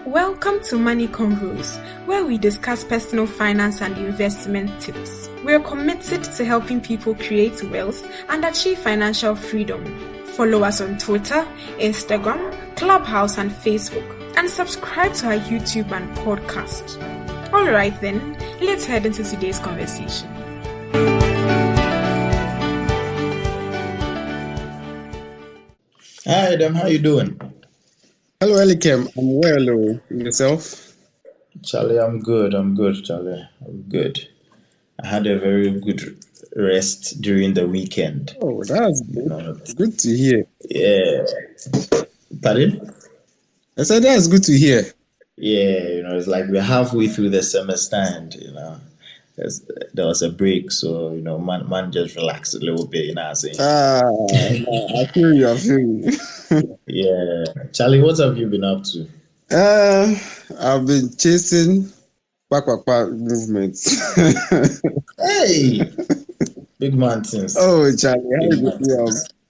Welcome to Money Convos, where we discuss personal finance and investment tips. We're committed to helping people create wealth and achieve financial freedom. Follow us on Twitter, Instagram, Clubhouse, and Facebook, and subscribe to our YouTube and podcast. All right then, let's head into today's conversation. Hi, Adam. How you doing? Hello, Elikem. I'm well. Yourself? Charlie, I'm good, Charlie. I'm good. I had a very good rest during the weekend. Oh, that's good. Good to hear. Yeah. Pardon? I said that's good to hear. Yeah, it's like we're halfway through the semester and, there was a break. So, man just relaxed a little bit, I saying. I feel you. Yeah. Charlie, what have you been up to? I've been chasing back movements. Hey! Big mountains. Oh, Charlie,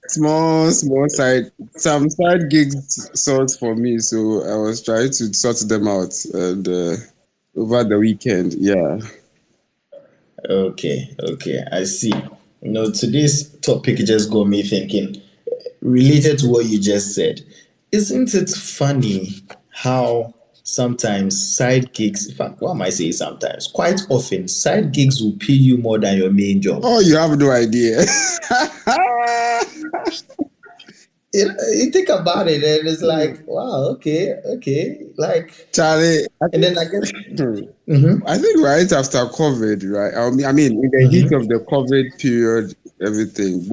small some side gigs sorts for me. So I was trying to sort them out and over the weekend. Yeah. Okay, I see. Today's topic just got me thinking, related to what you just said. Isn't it funny how sometimes side gigs, in fact, what am I saying sometimes? Quite often, side gigs will pay you more than your main job. Oh, you have no idea. You think about it and it's like, wow, okay. Like, Charlie, and then I guess... I think right after COVID, right? I mean, in the heat of the COVID period, everything.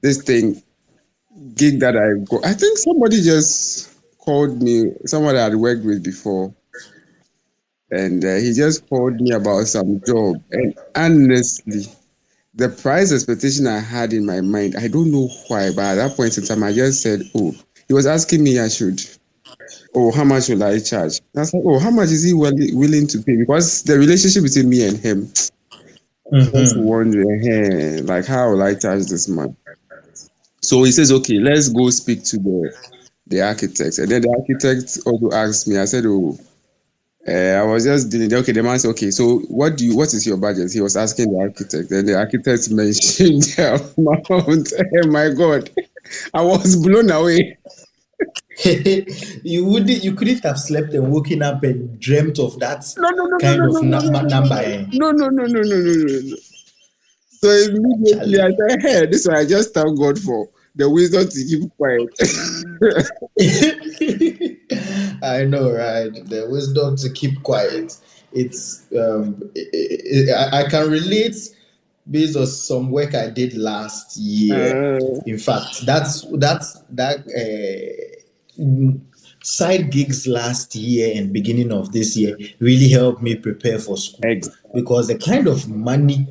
This gig that I got, I think somebody just called me, someone I had worked with before. And he just called me about some job. And honestly, the price expectation I had in my mind, I don't know why, but at that point in time, I just said, he was asking me how much will I charge? And I said, how much is he willing to pay? Because the relationship between me and him, just wondering, like, how will I charge this man? So he says, okay, let's go speak to the architect. And then the architect also asked me, I said, I was just dealing. Okay, the man said, okay, so what is your budget? He was asking the architect, and the architect mentioned the amount. Oh my God, I was blown away. You couldn't have slept and woken up and dreamt of that number. No. So immediately I said, hey, this one I just thank God for the wisdom to keep quiet. I know, right? The wisdom to keep quiet. It's I can relate based on some work I did last year. In fact, that side gigs last year and beginning of this year really helped me prepare for school. Because the kind of money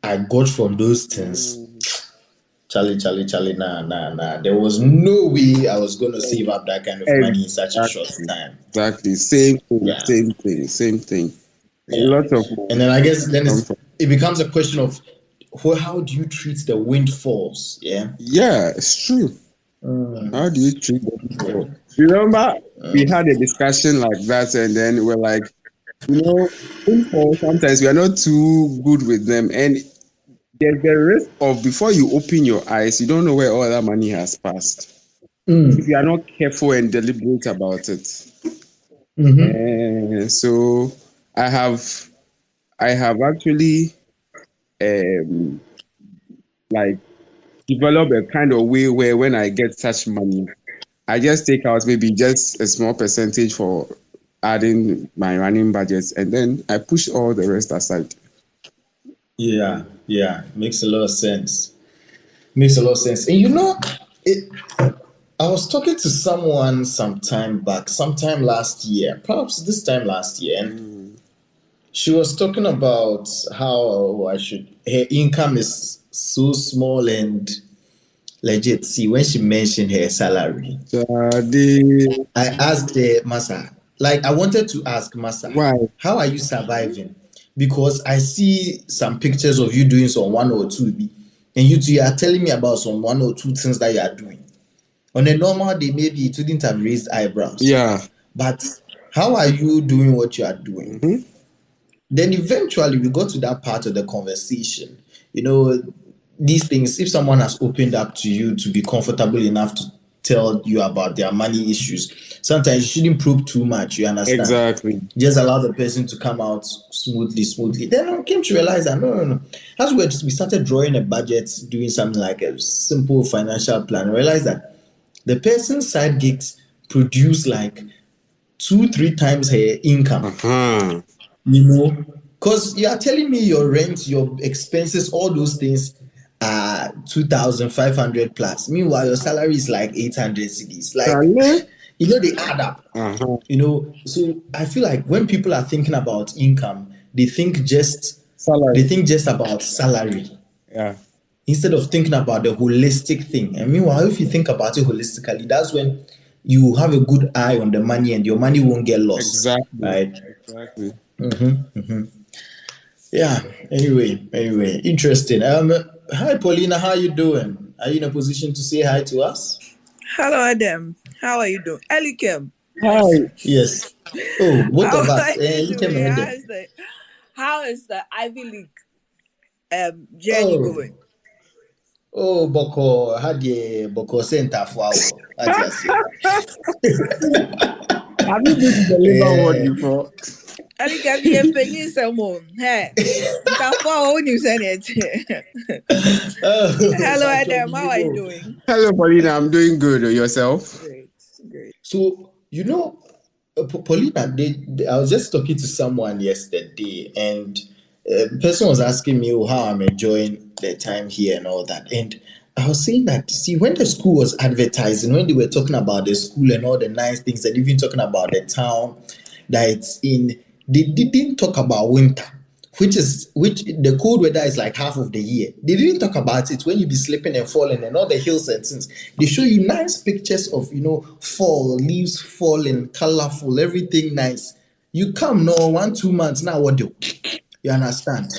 I got from those things, Charlie, nah. There was no way I was going to save up that kind of money in such a short time. Exactly. Same thing. Yeah. A lot of, and then I guess it becomes a question of how do you treat the windfalls? Yeah. Yeah, it's true. How do you treat them? Remember, we had a discussion like that, and then we're like, sometimes we are not too good with them, and there's the risk of before you open your eyes, you don't know where all that money has passed. If you are not careful and deliberate about it. So I have actually like developed a kind of way where when I get such money, I just take out maybe just a small percentage for adding my running budgets, and then I push all the rest aside. Yeah, makes a lot of sense. And I was talking to someone sometime last year, perhaps this time last year, and she was talking about how her income is so small and legit. See, when she mentioned her salary, I asked her, Masa, like I wanted to ask Masa, why? How are you surviving? Because I see some pictures of you doing some 1 or 2, and you are telling me about some 1 or 2 things that you are doing. On a normal day, maybe it wouldn't have raised eyebrows. Yeah. but how are you doing what you are doing? Mm-hmm. Then eventually we got to that part of the conversation. You know, these things, if someone has opened up to you to be comfortable enough to tell you about their money issues, sometimes you shouldn't probe too much, you understand? Exactly. Just allow the person to come out smoothly. Then I came to realize that no. As we started drawing a budget, doing something like a simple financial plan, I realized that the person's side gigs produce like 2-3 times her income. Uh-huh. You know, because you are telling me your rent, your expenses, all those things are 2,500 plus. Meanwhile, your salary is like 800 CDs. Like, Charlie? they add up. Uh-huh. So I feel like when people are thinking about income, they think just Salary. about salary Yeah. instead of thinking about the holistic thing. And meanwhile, if you think about it holistically, that's when you have a good eye on the money and your money won't get lost, Exactly. right? Exactly. Yeah. Anyway, interesting. Hi Paulina, how you doing? Are you in a position to say hi to us? Hello, Adam. How are you doing? Elikem. Hi. Yes. Oh, both How of are us. you You came doing? in How there. is the Ivy League journey Oh, going? Boko had the Boko Center for our. That's yes. Have you been to the Labour Ward Yeah. before? Elikem, you penny someone. Hey, Nkafo, when you send it. Oh, Hello, but Adam. How are you doing? Hello, Paulina. I'm doing good. Yourself? Great, great. So Paulina, I was just talking to someone yesterday, and the person was asking me how I'm enjoying the time here and all that. And I was saying that, see, when the school was advertising, when they were talking about the school and all the nice things, and even talking about the town that it's in, they didn't talk about winter, which the cold weather is like half of the year. They didn't talk about it when you be slipping and falling and all the hills and things. They show you nice pictures of fall, leaves falling, colorful, everything nice. You come no 1-2 months now, what do you understand?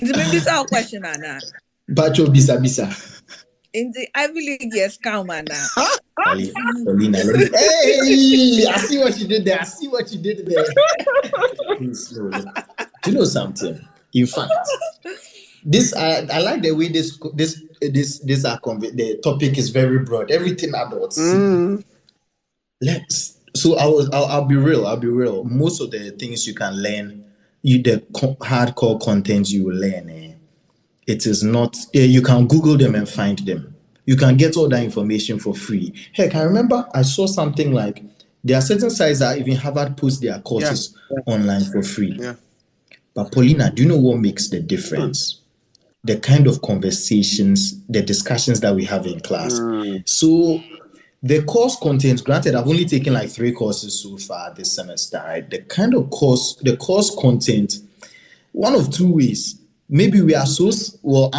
Maybe it's our question, Anna. Bacho bisa bisa. In the Ivy League, yes, come, Anna. Paulina, hey, I see what you did there. Please, no, look. Do you know something? In fact, this I like the way this the topic is very broad. Everything adults see. Let's. So I'll be real. Most of the things you can learn, hardcore content you will learn. It is not. You can Google them and find them. You can get all that information for free. Heck, I remember I saw something like there are certain sites that even Harvard post their courses online for free. Yeah. But Paulina, do you know what makes the difference? The kind of conversations, the discussions that we have in class. So the course content, granted, I've only taken like 3 courses so far this semester, right? The course content, one of 2 ways. Maybe we are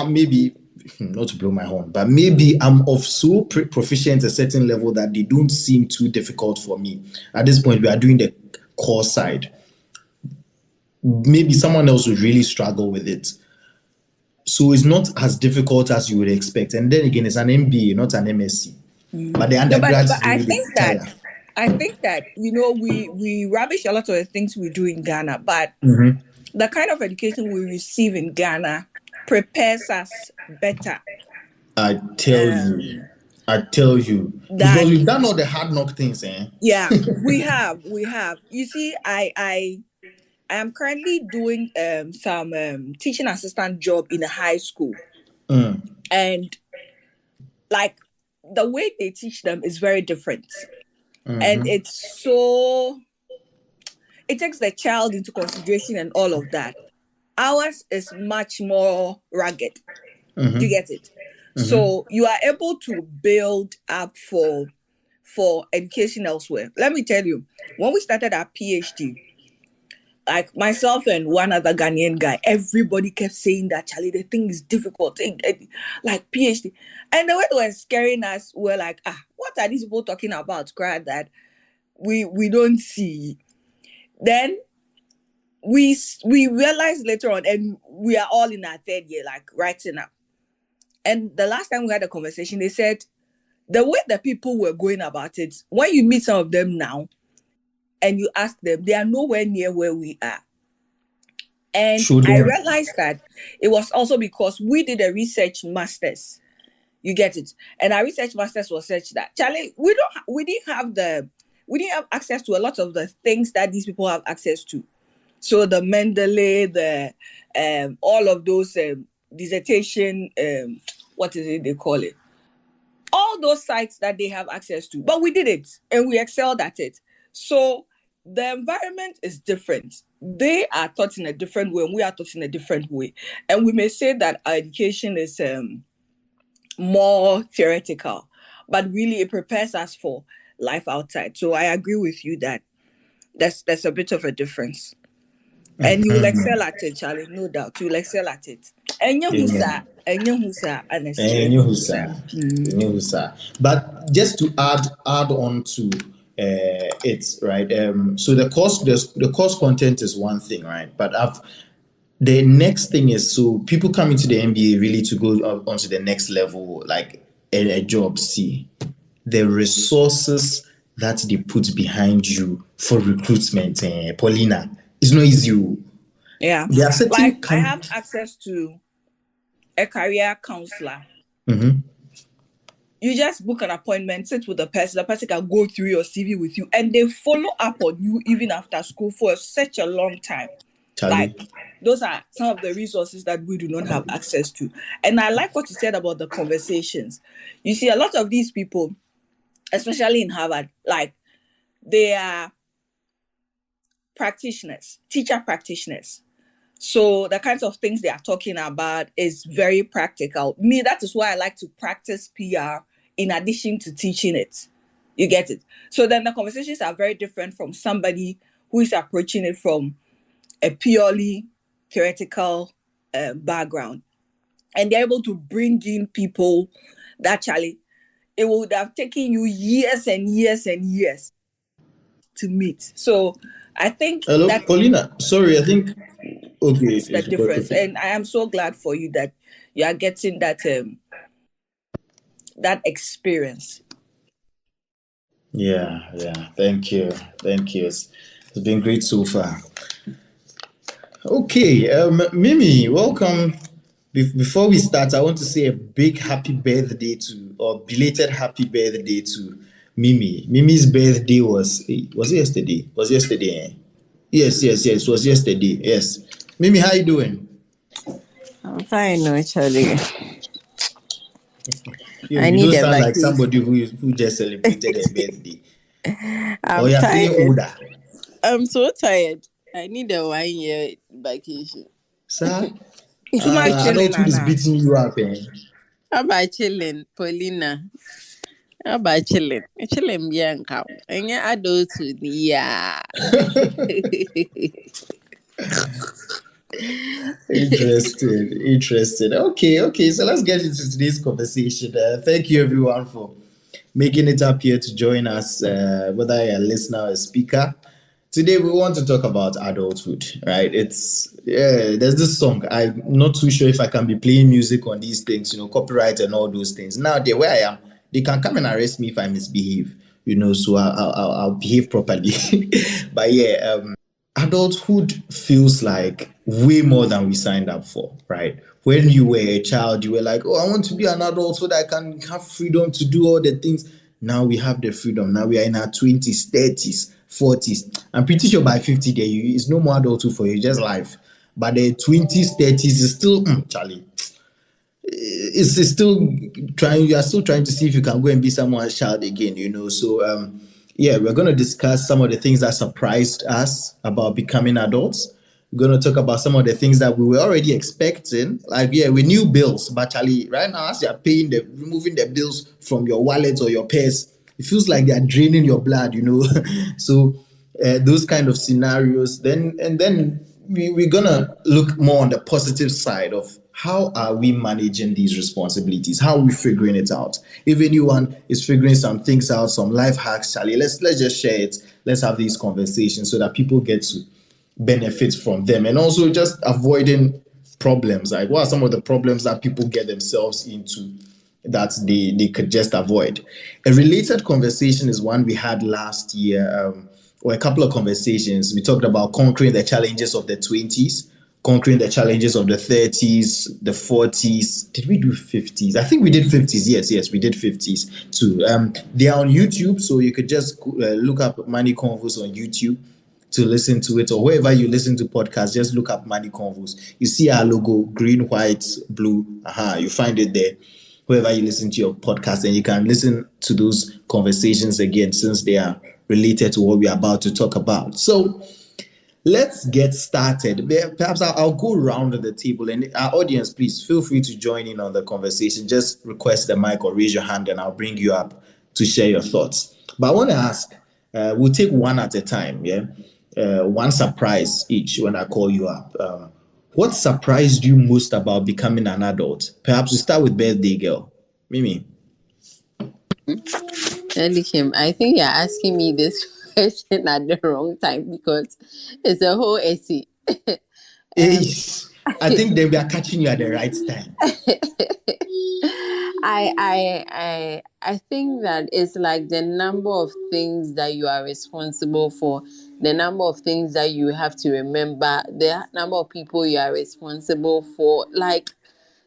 maybe not to blow my horn, but maybe I'm of so proficient a certain level that they don't seem too difficult for me. At this point, we are doing the course side. Maybe someone else would really struggle with it. So it's not as difficult as you would expect. And then again, it's an MBA, not an MSc. But the undergrads But I do think it that tire. we rubbish a lot of the things we do in Ghana, but the kind of education we receive in Ghana prepares us better. I tell you. Because we've done all the hard knock things, eh? Yeah, we have. You see, I am currently doing some teaching assistant job in a high school. And like the way they teach them is very different. And it takes the child into consideration and all of that. Ours is much more rugged. Do you get it? So you are able to build up for education elsewhere. Let me tell you, when we started our PhD, like myself and one other Ghanaian guy, everybody kept saying that, Charlie, the thing is difficult, like PhD. And the way they were scaring us, we're like, what are these people talking about? Cry that we don't see. Then we realized later on, and we are all in our 3rd year, like writing up. And the last time we had a conversation, they said the way that people were going about it, when you meet some of them now, and you ask them, they are nowhere near where we are. And Sure, I realized that it was also because we did a research master's. You get it? And our research master's was such that, Charlie, we didn't have access to a lot of the things that these people have access to. So the Mendeley, the all of those dissertation, what is it they call it? All those sites that they have access to. But we did it and we excelled at it. So the environment is different. They are taught in a different way and we are taught in a different way. And we may say that our education is more theoretical, but really it prepares us for life outside. So I agree with you that there's a bit of a difference. And you will excel at it, Charlie, no doubt. You will excel at it. But just to add on to it, right? So the course content is one thing, right? But the next thing is, so people come into the MBA really to go onto the next level, like a job. See the resources that they put behind you for recruitment, Paulina. It's not easy. Yeah. Like I have access to a career counselor. Mm-hmm. You just book an appointment, sit with the person can go through your CV with you, and they follow up on you even after school for such a long time. Charlie. Like, those are some of the resources that we do not have access to. And I like what you said about the conversations. You see, a lot of these people, especially in Harvard, like, they are practitioners, teacher practitioners. So the kinds of things they are talking about is very practical. Me, that is why I like to practice PR in addition to teaching it. You get it? So then the conversations are very different from somebody who is approaching it from a purely theoretical background. And they're able to bring in people that, Charlie, it would have taken you years and years and years to meet. So I think hello, that Paulina. Sorry, I think okay. It's the difference, and I am so glad for you that you are getting that that experience. Yeah. Thank you. It's been great so far. Okay, Mimi, welcome. Before we start, I want to say a big happy birthday belated happy birthday to Mimi. Mimi's birthday was it yesterday? Was yesterday? Eh? Yes. It was yesterday. Yes. Mimi, how you doing? I'm fine, no, Charlie. You don't sound like somebody who just celebrated a birthday. I'm you're tired. feeling older. I'm so tired. I need a 1 year vacation. Sir, adulthood is beating you up. How about chilling, Paulina? How about chilling? Chilling, Bianca. And your adulthood, yeah. Interesting. Okay. So let's get into today's conversation. Thank you, everyone, for making it up here to join us, whether you're a listener or a speaker. Today, we want to talk about adulthood, right? There's this song. I'm not too sure if I can be playing music on these things, copyright and all those things. Now, where I am, they can come and arrest me if I misbehave, so I'll behave properly. But yeah, adulthood feels like way more than we signed up for, right? When you were a child, you were like, I want to be an adult so that I can have freedom to do all the things. Now we have the freedom. Now we are in our 20s, 30s, 40s. I'm pretty sure by 50 there, it's no more adulthood for you, just life. But the 20s, 30s is still, Charlie. It's still trying. You are still trying to see if you can go and be someone's child again, So, we're going to discuss some of the things that surprised us about becoming adults. We're going to talk about some of the things that we were already expecting. Like, we knew bills, but Charlie, right now, as you're removing the bills from your wallet or your purse, it feels like they're draining your blood, So, those kind of scenarios. Then we're going to look more on the positive side of how are we managing these responsibilities? How are we figuring it out? If anyone is figuring some things out, some life hacks, Charlie, let's just share it. Let's have these conversations so that people get to benefit from them. And also just avoiding problems. Like, what are some of the problems that people get themselves into that they could just avoid? A related conversation is one we had last year or a couple of conversations. We talked about conquering the challenges of the 20s, conquering the challenges of the 30s, the 40s. Did we do 50s? I think we did 50s. Yes, we did 50s too. They are on YouTube, so you could just look up Money Convos on YouTube to listen to it, or wherever you listen to podcasts, just look up Money Convos. You see our logo, green, white, blue. You find it there. Wherever you listen to your podcast, and you can listen to those conversations again since they are related to what we are about to talk about. So let's get started. Perhaps I'll go around the table, and our audience, please feel free to join in on the conversation. Just request the mic or raise your hand, and I'll bring you up to share your thoughts. But I want to ask, we'll take one at a time, yeah? One surprise each when I call you up. What surprised you most about becoming an adult? Perhaps we start with birthday girl. Mimi. Elikim, I think you're asking me this question at the wrong time because it's a whole essay. I think they were catching you at the right time. I think that it's like the number of things that you are responsible for, the number of things that you have to remember, the number of people you are responsible for, like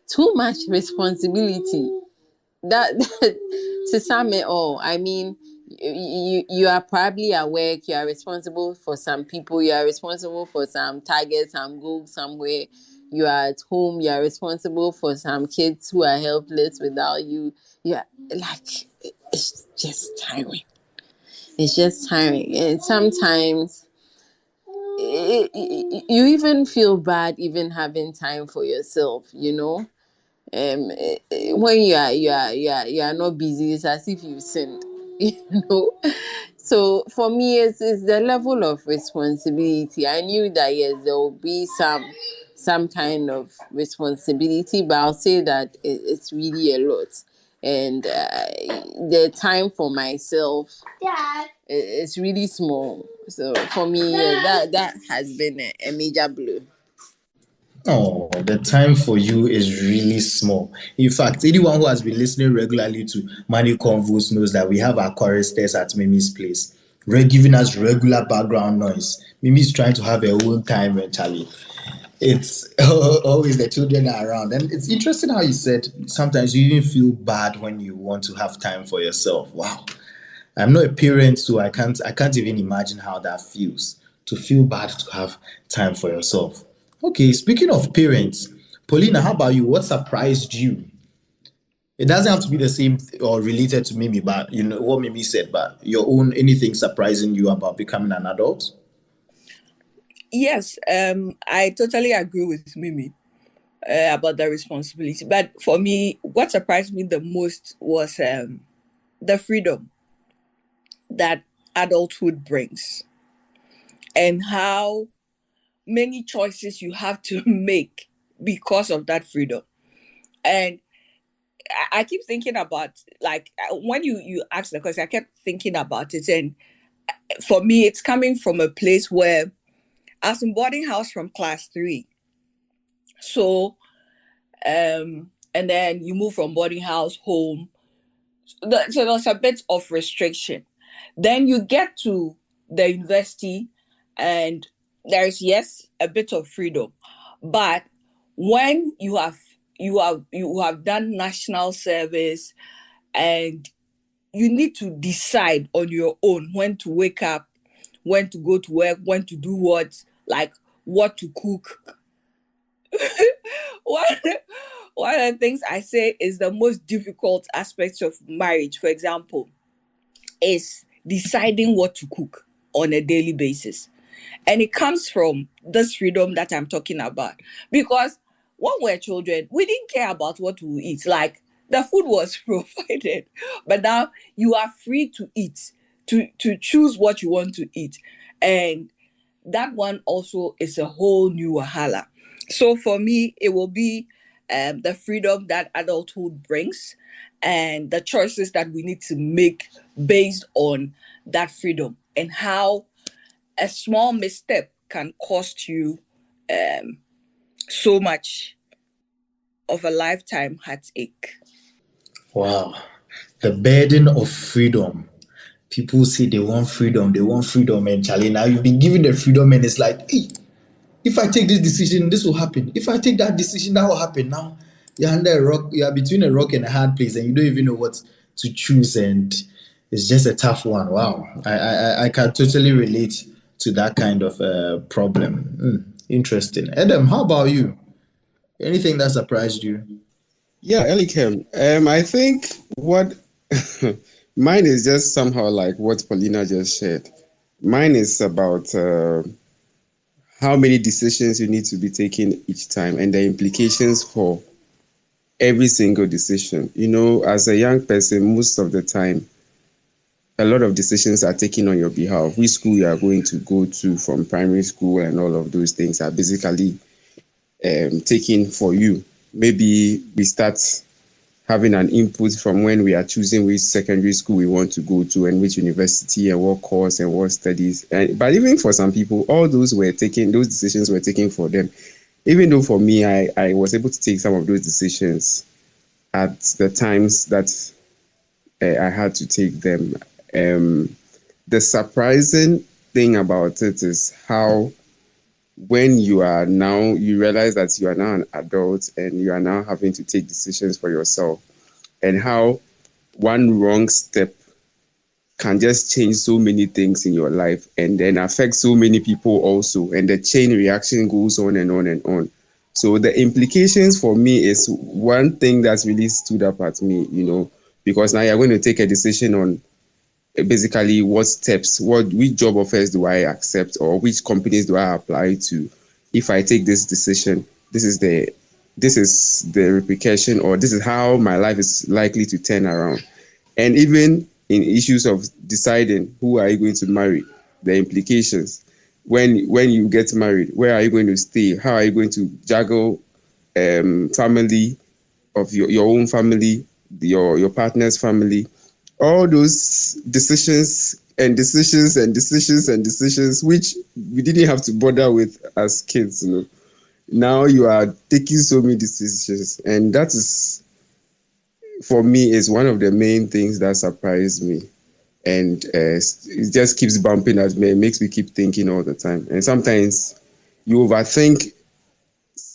too much responsibility. That to sum it all, I mean, you are probably at work, you are responsible for some people, you are responsible for some targets, some goals somewhere. You are at home, you are responsible for some kids who are helpless without you. You are like, it's just tiring. It's just tiring. And sometimes you even feel bad even having time for yourself, you know. When you are not busy, it's as if you sinned, you know. So for me, it's the level of responsibility. I knew that yes, there will be some kind of responsibility, but I'll say that it's really a lot, and the time for myself is really small. So for me, that has been a major blow. Oh, the time for you is really small. In fact, anyone who has been listening regularly to Money Convos knows that we have our choristers at Mimi's place, giving us regular background noise. Mimi's trying to have her own time mentally. It's always the children are around. And it's interesting how you said sometimes you even feel bad when you want to have time for yourself. Wow. I'm not a parent, so I can't even imagine how that feels, to feel bad to have time for yourself. Okay, speaking of parents, Paulina, how about you? What surprised you? It doesn't have to be the same or related to Mimi, but you know what Mimi said, but your own anything surprising you about becoming an adult? Yes, I totally agree with Mimi about the responsibility. But for me, what surprised me the most was the freedom that adulthood brings, and how many choices you have to make because of that freedom. And I keep thinking about, like, when you asked the question, I kept thinking about it. And for me, it's coming from a place where I was in boarding house from class 3. So, and then you move from boarding house home. So there's a bit of restriction. Then you get to the university, and there's, yes, a bit of freedom. But when you have done national service, and you need to decide on your own when to wake up, when to go to work, when to do what, like what to cook. one, one of the things I say is the most difficult aspects of marriage, for example, is deciding what to cook on a daily basis. And it comes from this freedom that I'm talking about. Because when we're children, we didn't care about what we eat. Like, the food was provided. But now you are free to eat, to choose what you want to eat. And that one also is a whole new wahala. So for me, it will be the freedom that adulthood brings, and the choices that we need to make based on that freedom, and how a small misstep can cost you so much of a lifetime heartache. Wow. The burden of freedom People say they want freedom, and Charlie, now you've been given the freedom, and it's like, hey, if I take this decision, this will happen. If I take that decision, that will happen. Now you're under a rock, you are between a rock and a hard place, and you don't even know what to choose, and it's just a tough one. Wow, I can totally relate to that kind of problem. Interesting. Adam, how about you? Anything that surprised you? Yeah, Elikem. I think what mine is just somehow like what Paulina just shared. Mine is about how many decisions you need to be taking each time and the implications for every single decision. You know, as a young person, most of the time, a lot of decisions are taken on your behalf. Which school you are going to go to from primary school and all of those things are basically taken for you. Maybe we start having an input from when we are choosing which secondary school we want to go to and which university and what course and what studies. But even for some people, all those decisions were taken for them. Even though for me, I was able to take some of those decisions at the times that I had to take them. The surprising thing about it is how when you realize that you are now an adult and you are now having to take decisions for yourself, and how one wrong step can just change so many things in your life and then affect so many people also, and the chain reaction goes on and on and on. So the implications for me is one thing that's really stood up at me, because now you're going to take a decision on basically which job offers do I accept, or which companies do I apply to. If I take this decision, this is the repercussion, or this is how my life is likely to turn around. And even in issues of deciding who are you going to marry, the implications. When you get married, where are you going to stay? How are you going to juggle family of your own family, your partner's family? All those decisions, which we didn't have to bother with as kids. Now you are taking so many decisions, and that is, for me, is one of the main things that surprised me, and it just keeps bumping at me. It makes me keep thinking all the time, and sometimes you overthink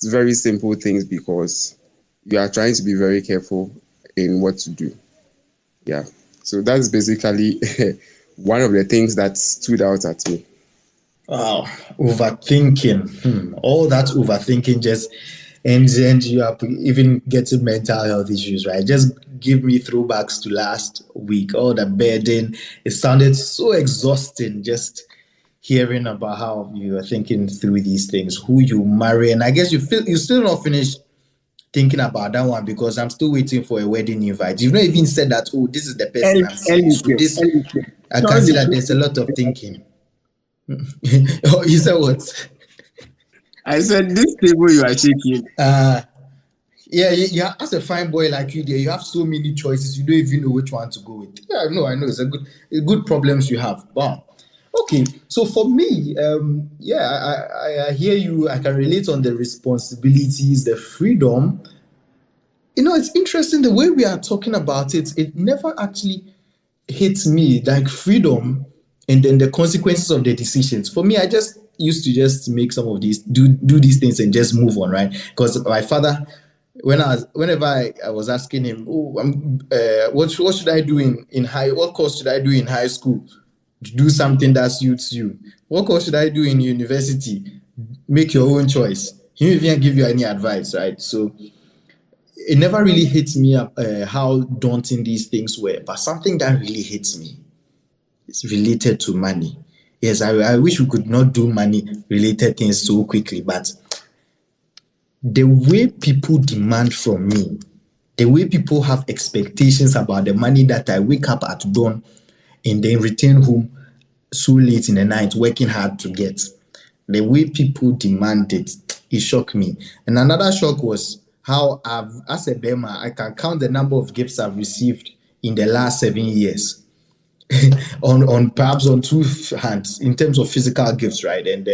very simple things because you are trying to be very careful in what to do. Yeah. So that's basically one of the things that stood out at me. Wow, overthinking. All that overthinking just ends you up even getting mental health issues, right? Just give me throwbacks to last week. All the burden. It sounded so exhausting just hearing about how you are thinking through these things, who you marry. And I guess you still not finished thinking about that one, because I'm still waiting for a wedding invite. You've not even said that, oh, this is the person I'm seeing. So I can see that there's a lot of thinking. Oh, you said what? I said, this table you are shaking. Yeah, as a fine boy like you, there, you have so many choices. You don't even know which one to go with. Yeah, I know. It's a good problems you have. Wow. Okay, so for me, I hear you. I can relate on the responsibilities, the freedom. It's interesting the way we are talking about it. It never actually hits me like freedom and then the consequences of the decisions. For me, I just used to just make some of these, do these things and just move on, right? Because my father, whenever I was asking him, what should I do what course should I do in high school? Do something that suits you. What course should I do in university? Make your own choice. He didn't even give you any advice, right? So it never really hits me how daunting these things were, but something that really hits me is related to money. Yes, I wish we could not do money related things so quickly, but the way people demand from me, the way people have expectations about the money that I wake up at dawn and then return home so late in the night working hard to get, the way people demand it shocked me. And another shock was how as a Bema, I can count the number of gifts I've received in the last 7 years. on perhaps on two hands in terms of physical gifts, right? And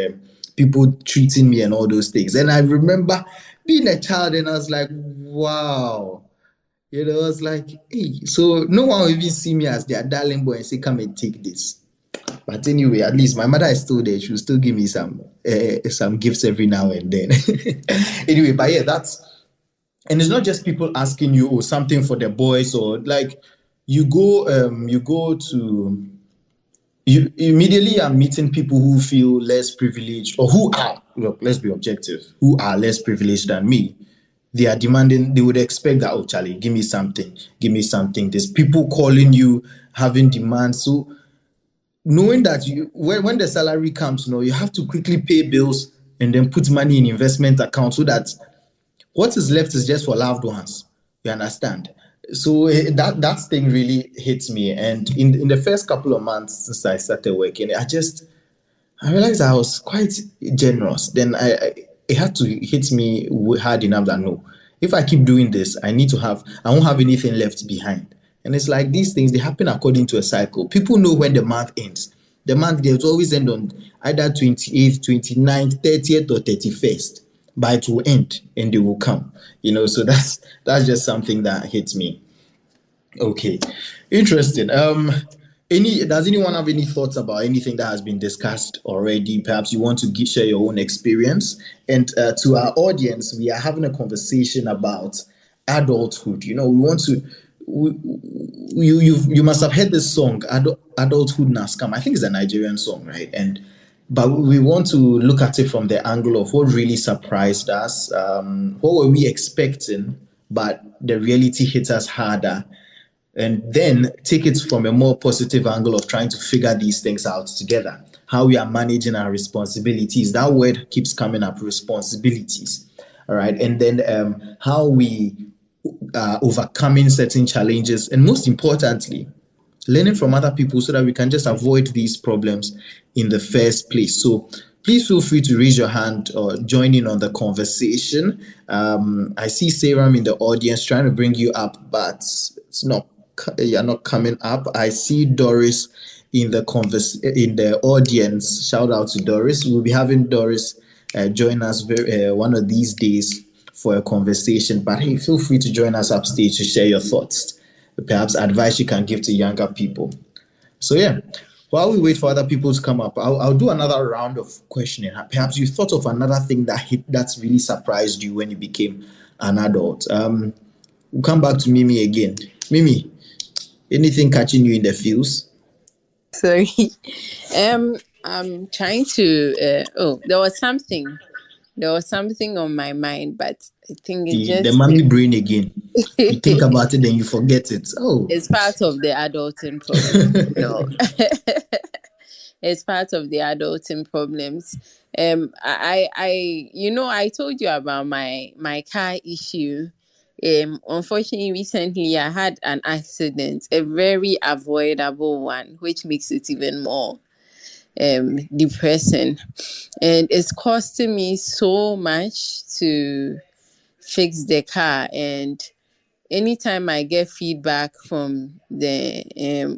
people treating me and all those things. And I remember being a child and I was like, wow, I was like, hey, so no one will even see me as their darling boy and say, come and take this. But anyway, at least my mother is still there. She will still give me some gifts every now and then. Anyway, but yeah, and it's not just people asking you something for the boys, or like you go to you immediately are meeting people who feel less privileged, or who are, look, let's be objective, who are less privileged than me. They are demanding, they would expect that, oh Charlie, give me something, give me something. There's people calling you, having demands. So knowing that when the salary comes, you have to quickly pay bills and then put money in investment accounts, so that what is left is just for loved ones. You understand? So that thing really hits me. And in the first couple of months since I started working, I realized I was quite generous. Then it had to hit me hard enough that no, if I keep doing this, I won't have anything left behind. And it's like these things, they happen according to a cycle. People know when the month ends. The month, they will always end on either 28th, 29th, 30th, or 31st. But it will end and they will come. So that's just something that hits me. Okay, interesting. Does anyone have any thoughts about anything that has been discussed already? Perhaps you want to share your own experience. And to our audience, we are having a conversation about adulthood. We want to. You must have heard this song, "Adulthood Nas Come." I think it's a Nigerian song, right? But we want to look at it from the angle of what really surprised us. What were we expecting, but the reality hit us harder, and then take it from a more positive angle of trying to figure these things out together. How we are managing our responsibilities. That word keeps coming up, responsibilities. All right. And then how we are overcoming certain challenges. And most importantly, learning from other people so that we can just avoid these problems in the first place. So please feel free to raise your hand or join in on the conversation. I see Saram in the audience trying to bring you up, but you're not coming up. I see Doris in the audience. Shout out to Doris. We'll be having Doris join us one of these days for a conversation. But hey, feel free to join us upstage to share your thoughts, perhaps advice you can give to younger people. So yeah, while we wait for other people to come up, I'll do another round of questioning. Perhaps you thought of another thing that's really surprised you when you became an adult. We'll come back to Mimi again. Mimi, anything catching you in the feels? Sorry. I'm trying to. There was something on my mind, but I think it just the mommy brain again. You think about it, then you forget it. Oh, it's part of the adulting problem. No, it's part of the adulting problems. I told you about my car issue. Unfortunately, recently I had an accident, a very avoidable one, which makes it even more depressing, and it's costing me so much to fix the car. And anytime I get feedback from the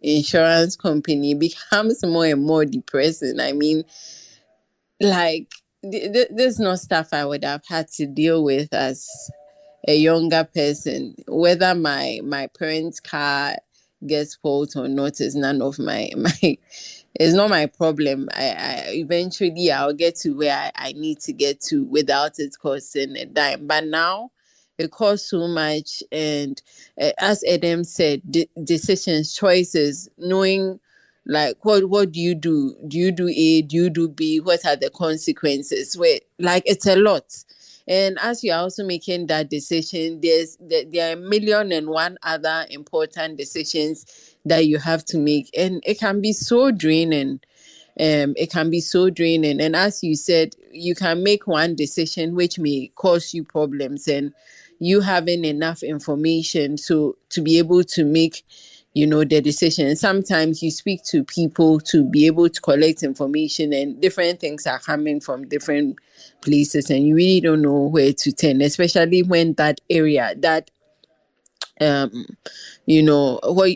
insurance company, it becomes more and more depressing. I mean, like this is not stuff I would have had to deal with as a younger person. Whether my parents' car gets fault or not is none of my it's not my problem. I eventually I'll get to where I need to get to without it costing a dime. But now it costs so much, and as Adam said, decisions, choices, knowing like what do you do? Do you do A? Do you do B? What are the consequences? Like it's a lot. And as you're also making that decision, there are a million and one other important decisions that you have to make, and it can be so draining. And as you said, you can make one decision which may cause you problems, and you having enough information to be able to make the decision. Sometimes you speak to people to be able to collect information, and different things are coming from different places, and you really don't know where to turn, especially when that area that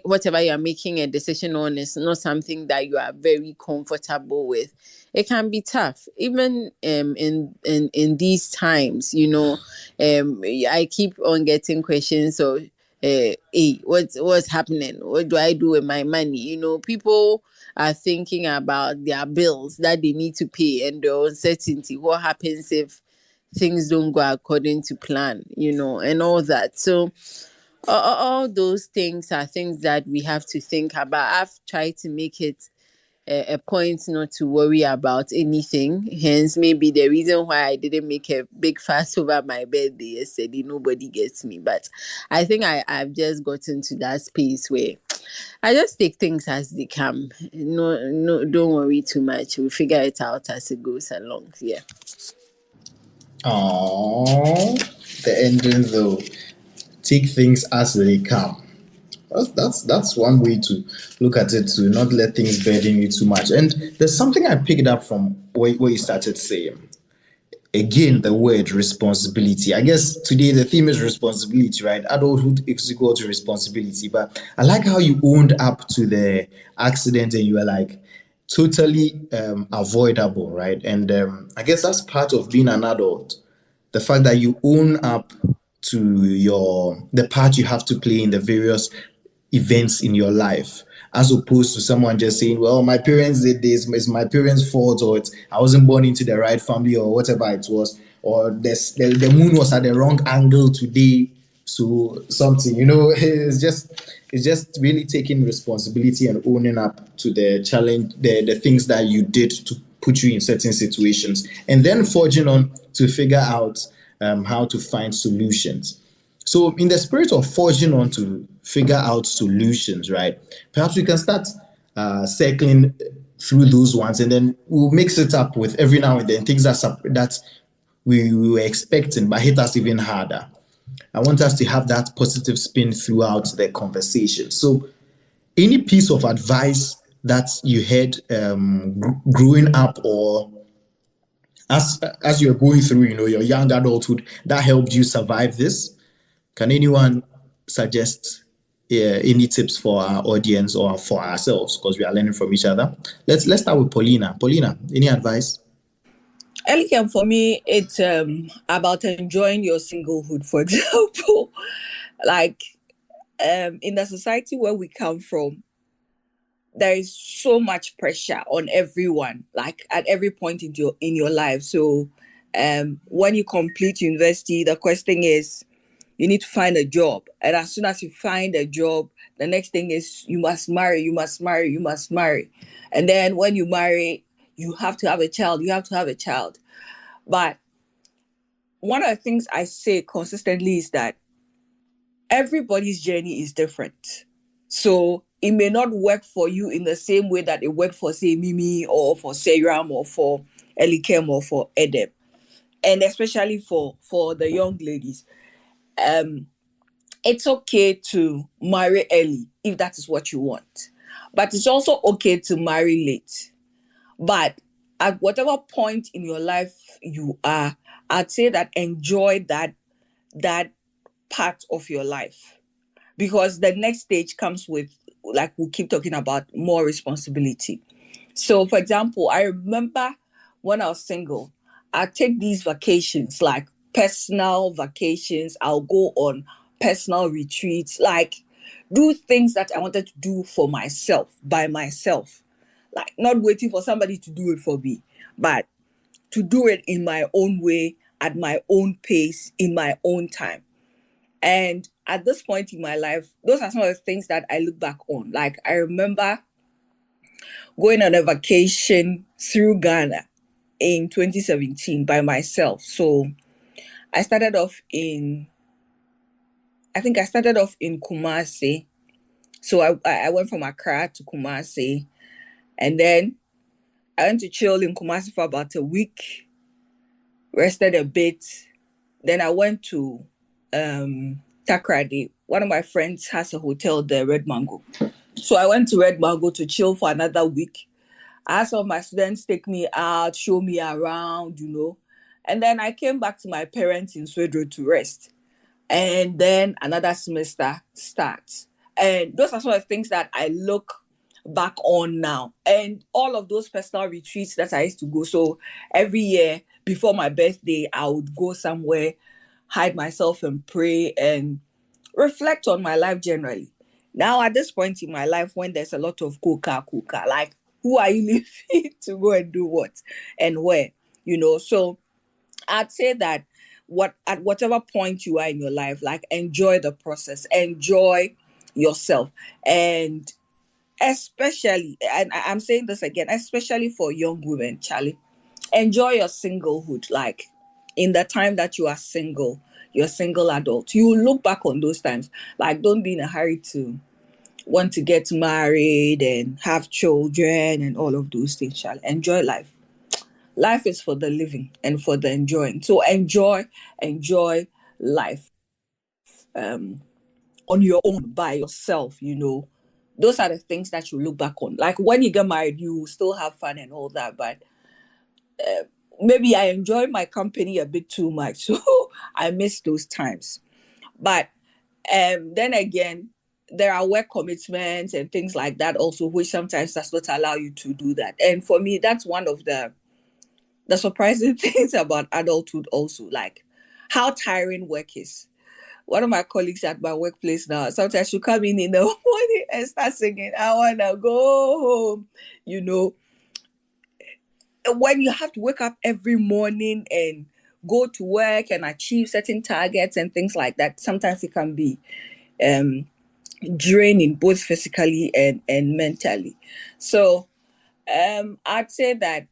whatever you're making a decision on is not something that you are very comfortable with. It can be tough, even in these times. I keep on getting questions, so hey, what's happening? What do I do with my money? People are thinking about their bills that they need to pay and the uncertainty. What happens if things don't go according to plan? And all that. So all those things are things that we have to think about. I've tried to make it a point not to worry about anything. Hence, maybe the reason why I didn't make a big fuss over my birthday yesterday, nobody gets me. But I think I've just gotten to that space where I just take things as they come. No, no, don't worry too much. We'll figure it out as it goes along. Yeah. Oh, the ending though. Take things as they come. That's one way to look at it, to not let things burden you too much. And there's something I picked up from where you started saying. Again, the word responsibility. I guess today the theme is responsibility, right? Adulthood is equal to responsibility. But I like how you owned up to the accident and you were like totally avoidable, right? And I guess that's part of being an adult. The fact that you own up to the part you have to play in the various events in your life, as opposed to someone just saying, well, my parents did this, it's my parents' fault, or I wasn't born into the right family, or whatever it was, or the moon was at the wrong angle today, so something, it's just really taking responsibility and owning up to the challenge, the things that you did to put you in certain situations, and then forging on to figure out how to find solutions. So, in the spirit of forging on to figure out solutions, right? Perhaps we can start circling through those ones, and then we'll mix it up with every now and then things that we were expecting but hit us even harder. I want us to have that positive spin throughout the conversation. So, any piece of advice that you had growing up, or as you're going through, your young adulthood, that helped you survive this? Can anyone suggest any tips for our audience or for ourselves, because we are learning from each other? Let's start with Paulina. Paulina, any advice? Elegant for me, it's about enjoying your singlehood, for example. Like in the society where we come from, there is so much pressure on everyone, like at every point in your life. So when you complete university, the question is you need to find a job. And as soon as you find a job, the next thing is you must marry, you must marry, you must marry. And then when you marry, you have to have a child, you have to have a child. But one of the things I say consistently is that everybody's journey is different. So it may not work for you in the same way that it worked for, say, Mimi or for Seram or for Elikem or for Edeb. And especially for the young ladies. It's okay to marry early if that is what you want. But it's also okay to marry late. But at whatever point in your life you are, I'd say that enjoy that part of your life. Because the next stage comes with, like we keep talking about, more responsibility. So, for example, I remember when I was single, I'd take these vacations, like personal vacations. I'll go on personal retreats, like do things that I wanted to do for myself, by myself. Like not waiting for somebody to do it for me, but to do it in my own way, at my own pace, in my own time. And at this point in my life, those are some of the things that I look back on. Like I remember going on a vacation through Ghana in 2017 by myself. So I started off in Kumasi. So I went from Accra to Kumasi, and then I went to chill in Kumasi for about a week, rested a bit. Then I went to Takrady. One of my friends has a hotel there, Red Mango. So I went to Red Mango to chill for another week. I had some of my students take me out, show me around, And then I came back to my parents in Sweden to rest. And then another semester starts. And those are some of the things that I look back on now. And all of those personal retreats that I used to go. So every year before my birthday, I would go somewhere, hide myself and pray and reflect on my life generally. Now, at this point in my life, when there's a lot of coca, like, who are you leaving to go and do what and where? So I'd say that at whatever point you are in your life, like, enjoy the process, enjoy yourself, and especially, and I'm saying this again, especially for young women, Charlie, enjoy your singlehood. Like, in the time that you are single, you're a single adult, you will look back on those times. Like, don't be in a hurry to want to get married and have children and all of those things, Charlie. Enjoy life. Life is for the living and for the enjoying. So enjoy life on your own, by yourself. Those are the things that you look back on. Like, when you get married, you still have fun and all that, but maybe I enjoy my company a bit too much, so I miss those times. But then again, there are work commitments and things like that also, which sometimes does not allow you to do that. And for me, that's one of the surprising things about adulthood also, like how tiring work is. One of my colleagues at my workplace now, sometimes she'll come in the morning and start singing, "I wanna go home," when you have to wake up every morning and go to work and achieve certain targets and things like that, sometimes it can be draining, both physically and mentally. So I'd say that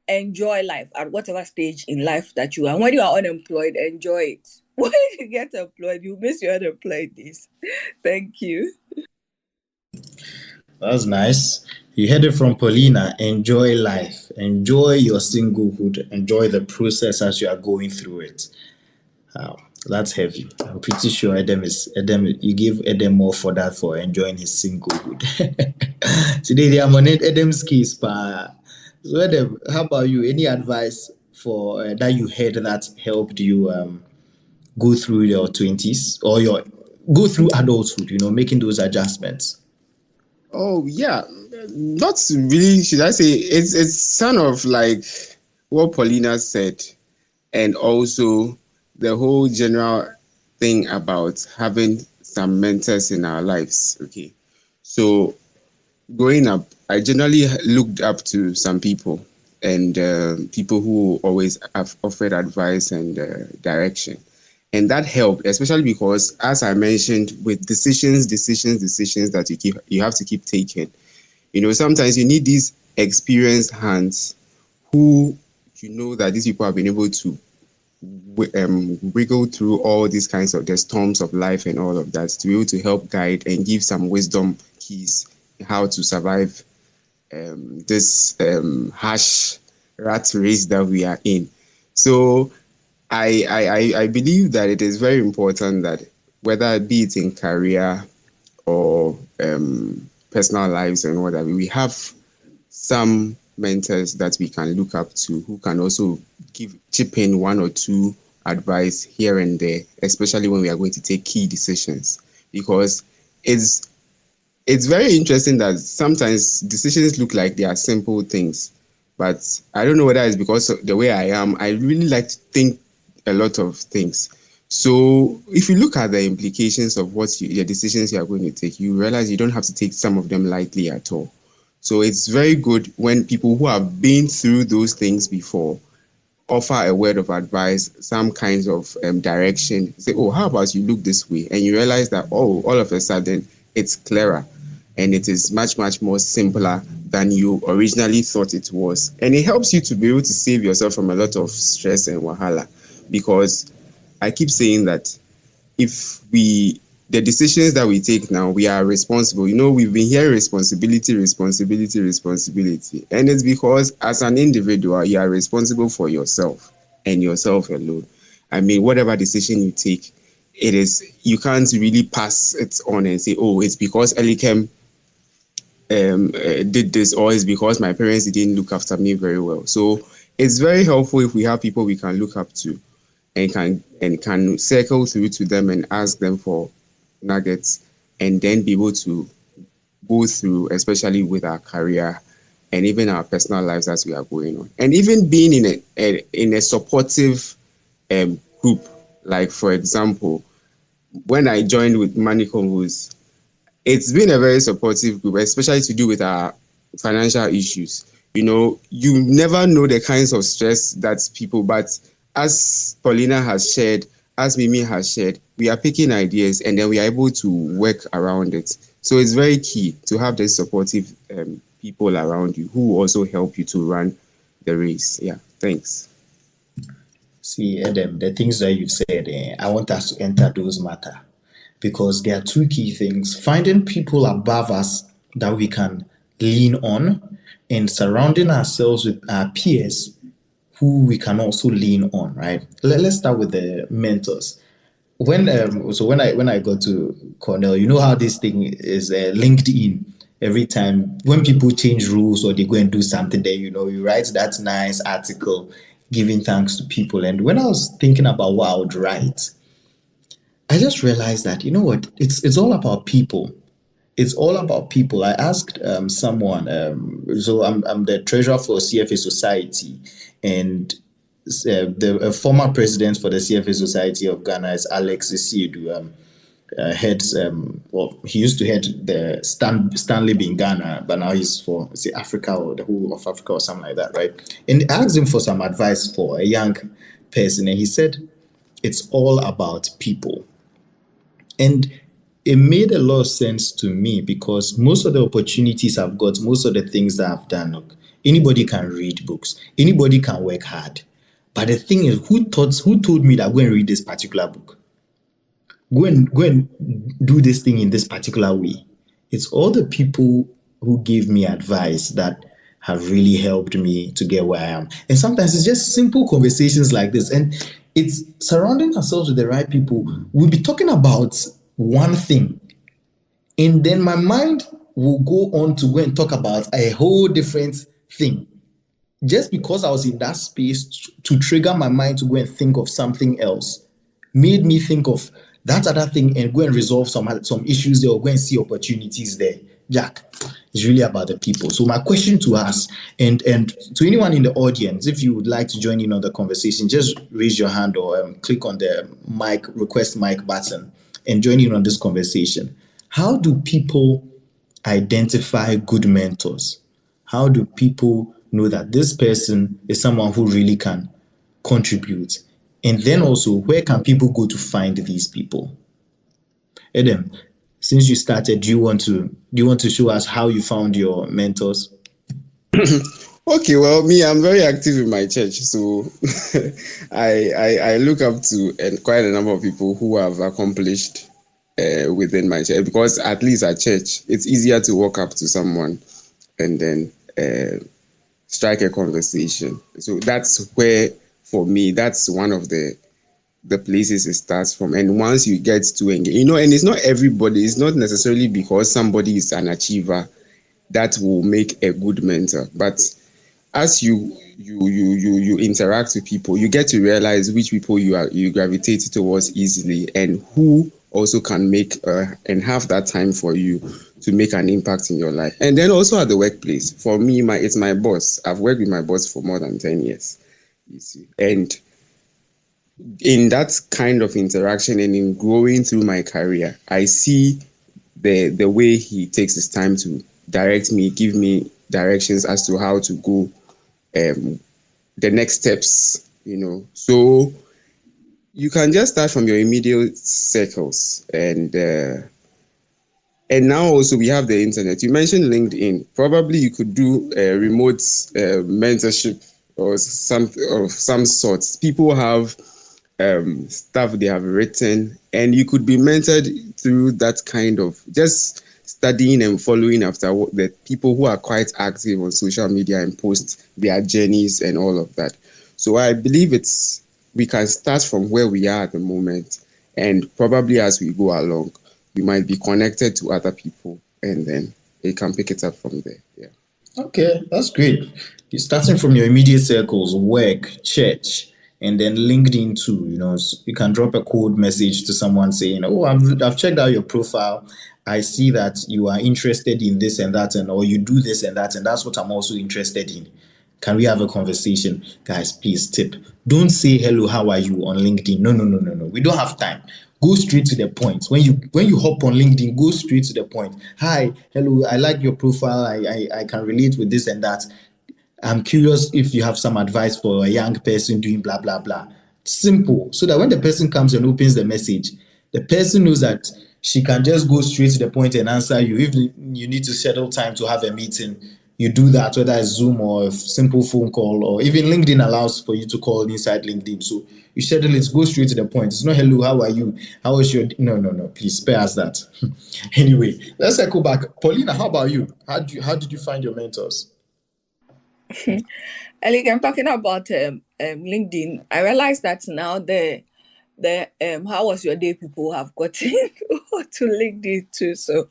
enjoy life at whatever stage in life that you are. When you are unemployed, enjoy it. When you get employed, you miss your unemployed days. Thank you. That's nice. You heard it from Paulina. Enjoy life. Enjoy your singlehood. Enjoy the process as you are going through it. Wow, that's heavy. I'm pretty sure Edem. You give Edem more for that, for enjoying his singlehood. Today they are on Edem's case, pa. So Edem, how about you? Any advice for that you heard that helped you go through your 20s or your go through adulthood? Making those adjustments. Oh yeah, not really. Should I say it's sort of like what Paulina said, and also the whole general thing about having some mentors in our lives. Okay, so growing up, I generally looked up to some people, and people who always have offered advice and direction. And that helped, especially because, as I mentioned, with decisions that you have to keep taking. Sometimes you need these experienced hands who that these people have been able to wiggle through all these kinds of the storms of life and all of that, to be able to help guide and give some wisdom keys how to survive this harsh rat race that we are in. So I believe that it is very important that, whether be it in career or personal lives and whatever, we have some mentors that we can look up to, who can also chip in one or two advice here and there, especially when we are going to take key decisions. Because it's very interesting that sometimes decisions look like they are simple things, but I don't know whether it's because of the way I am. I really like to think a lot of things. So if you look at the implications of the decisions you are going to take, you realize you don't have to take some of them lightly at all. So it's very good when people who have been through those things before offer a word of advice, some kinds of direction. Say, oh, how about you look this way? And you realize that, oh, all of a sudden it's clearer and it is much, much more simpler than you originally thought it was. And it helps you to be able to save yourself from a lot of stress and wahala, because I keep saying that the decisions that we take now, we are responsible. We've been hearing responsibility. And it's because, as an individual, you are responsible for yourself and yourself alone. I mean, whatever decision you take, you can't really pass it on and say, oh, it's because Elikem did this, or it's because my parents didn't look after me very well. So it's very helpful if we have people we can look up to and can circle through to them and ask them for nuggets, and then be able to go through, especially with our career and even our personal lives as we are going on. And even being in a supportive group, like, for example, when I joined with Money Convos, it's been a very supportive group, especially to do with our financial issues. You never know the kinds of stress that people, but as Paulina has shared, as Mimi has shared, we are picking ideas and then we are able to work around it. So it's very key to have the supportive people around you who also help you to run the race. Yeah, thanks. See, Adam, the things that you've said, I want us to enter those matter because there are two key things: finding people above us that we can lean on, and surrounding ourselves with our peers who we can also lean on. Right? Let's start with the mentors. When I got to Cornell, you know how this thing is linked in. Every time when people change rules or they go and do something, then you write that nice article giving thanks to people. And when I was thinking about what I would write, I just realized that you know what, it's all about people. It's all about people. I asked someone, so I'm the treasurer for CFA Society, and the former president for the CFA Society of Ghana is Alex Isiedu. Heads, well, he used to head the Stanley in Ghana, but now he's for say Africa or the whole of Africa or something like that, right? And I asked him for some advice for a young person, and he said it's all about people. And it made a lot of sense to me because most of the opportunities I've got, most of the things that I've done, look, anybody can read books, anybody can work hard. But the thing is, who told me that go and read this particular book? Go and do this thing in this particular way. It's all the people who gave me advice that have really helped me to get where I am. And sometimes it's just simple conversations like this. And it's surrounding ourselves with the right people. We'll be talking about one thing, and then my mind will go on to go and talk about a whole different thing. Just because I was in that space to trigger my mind to go and think of something else made me think of that other thing and go and resolve some issues there or go and see opportunities there. Jack, it's really about the people. So my question to us and to anyone in the audience, if you would like to join in on the conversation, just raise your hand or click on the request mic button and join in on this conversation. How do people identify good mentors? How do people know that this person is someone who really can contribute? And then also, where can people go to find these people? Adam, since you started, do you want to show us how you found your mentors? Okay, well, me, I'm very active in my church, so I look up to quite a number of people who have accomplished within my church, because at least at church, it's easier to walk up to someone and then strike a conversation. So that's where, for me, that's one of the places it starts from. And once you get to engage, and it's not everybody, it's not necessarily because somebody is an achiever that will make a good mentor, but as you interact with people, you get to realize which people you gravitate towards easily and who also can make and have that time for you to make an impact in your life. And then also at the workplace, for me, it's my boss. I've worked with my boss for more than 10 years, you see. And in that kind of interaction and in growing through my career, I see the way he takes his time to direct me, give me directions as to how to go the next steps, So you can just start from your immediate circles, and now also we have the internet. You mentioned LinkedIn. Probably you could do a remote mentorship or some sort. People have stuff they have written, and you could be mentored through that kind of just studying and following after the people who are quite active on social media and post their journeys and all of that. So I believe we can start from where we are at the moment, and probably as we go along, we might be connected to other people, and then they can pick it up from there. Yeah. Okay, that's great. You're starting from your immediate circles, work, church, and then LinkedIn too. You can drop a cold message to someone saying, "Oh, I've checked out your profile. I see that you are interested in this and that, or you do this and that, and that's what I'm also interested in. Can we have a conversation?" Guys, please tip. Don't say hello, how are you on LinkedIn. No. We don't have time. Go straight to the point. When you hop on LinkedIn, go straight to the point. Hi, hello, I like your profile. I can relate with this and that. I'm curious if you have some advice for a young person doing blah blah blah. Simple. So that when the person comes and opens the message, the person knows that she can just go straight to the point and answer you. If you need to schedule time to have a meeting, you do that, whether it's Zoom or a simple phone call, or even LinkedIn allows for you to call inside LinkedIn. So you schedule it, go straight to the point. It's not hello, how are you? How is your no. Please spare us that. Anyway, let's circle back. Paulina, how about you? How did you find your mentors? Like I'm talking about LinkedIn. I realized that now the how was your day people have gotten to LinkedIn too. So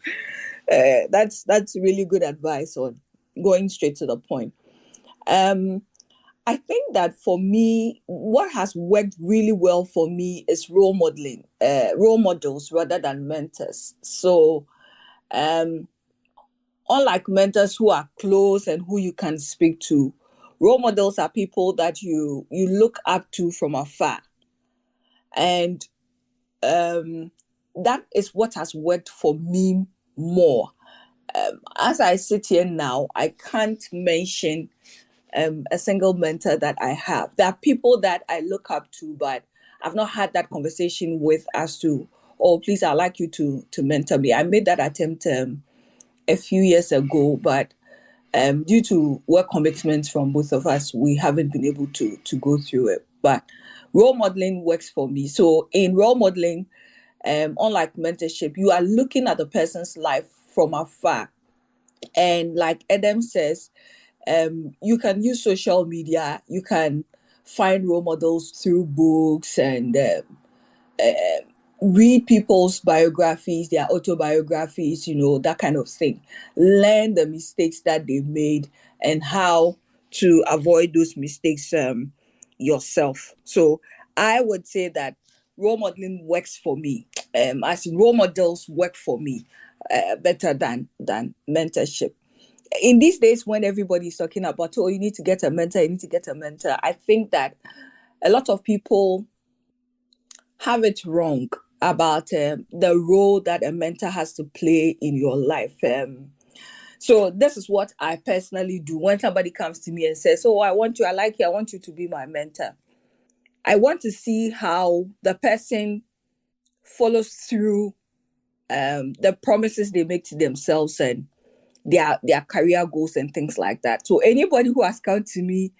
that's really good advice on going straight to the point. I think that for me, what has worked really well for me is role models rather than mentors. So unlike mentors who are close and who you can speak to, role models are people that you look up to from afar. And that is what has worked for me more. As I sit here now, I can't mention a single mentor that I have. There are people that I look up to, but I've not had that conversation with as to, oh, please, I'd like you to mentor me. I made that attempt a few years ago, but due to work commitments from both of us, we haven't been able to go through it. But role modeling works for me. So in role modeling, unlike mentorship, you are looking at the person's life from afar. And like Adam says, you can use social media, you can find role models through books and read people's biographies, their autobiographies, that kind of thing. Learn the mistakes that they've made and how to avoid those mistakes yourself. So I would say that role modeling works for me. As in role models work for me better than mentorship. In these days when everybody's talking about, oh, you need to get a mentor, I think that a lot of people have it wrong about the role that a mentor has to play in your life. So this is what I personally do when somebody comes to me and says, oh, I like you, I want you to be my mentor. I want to see how the person follows through the promises they make to themselves and their career goals and things like that. So anybody who has come to me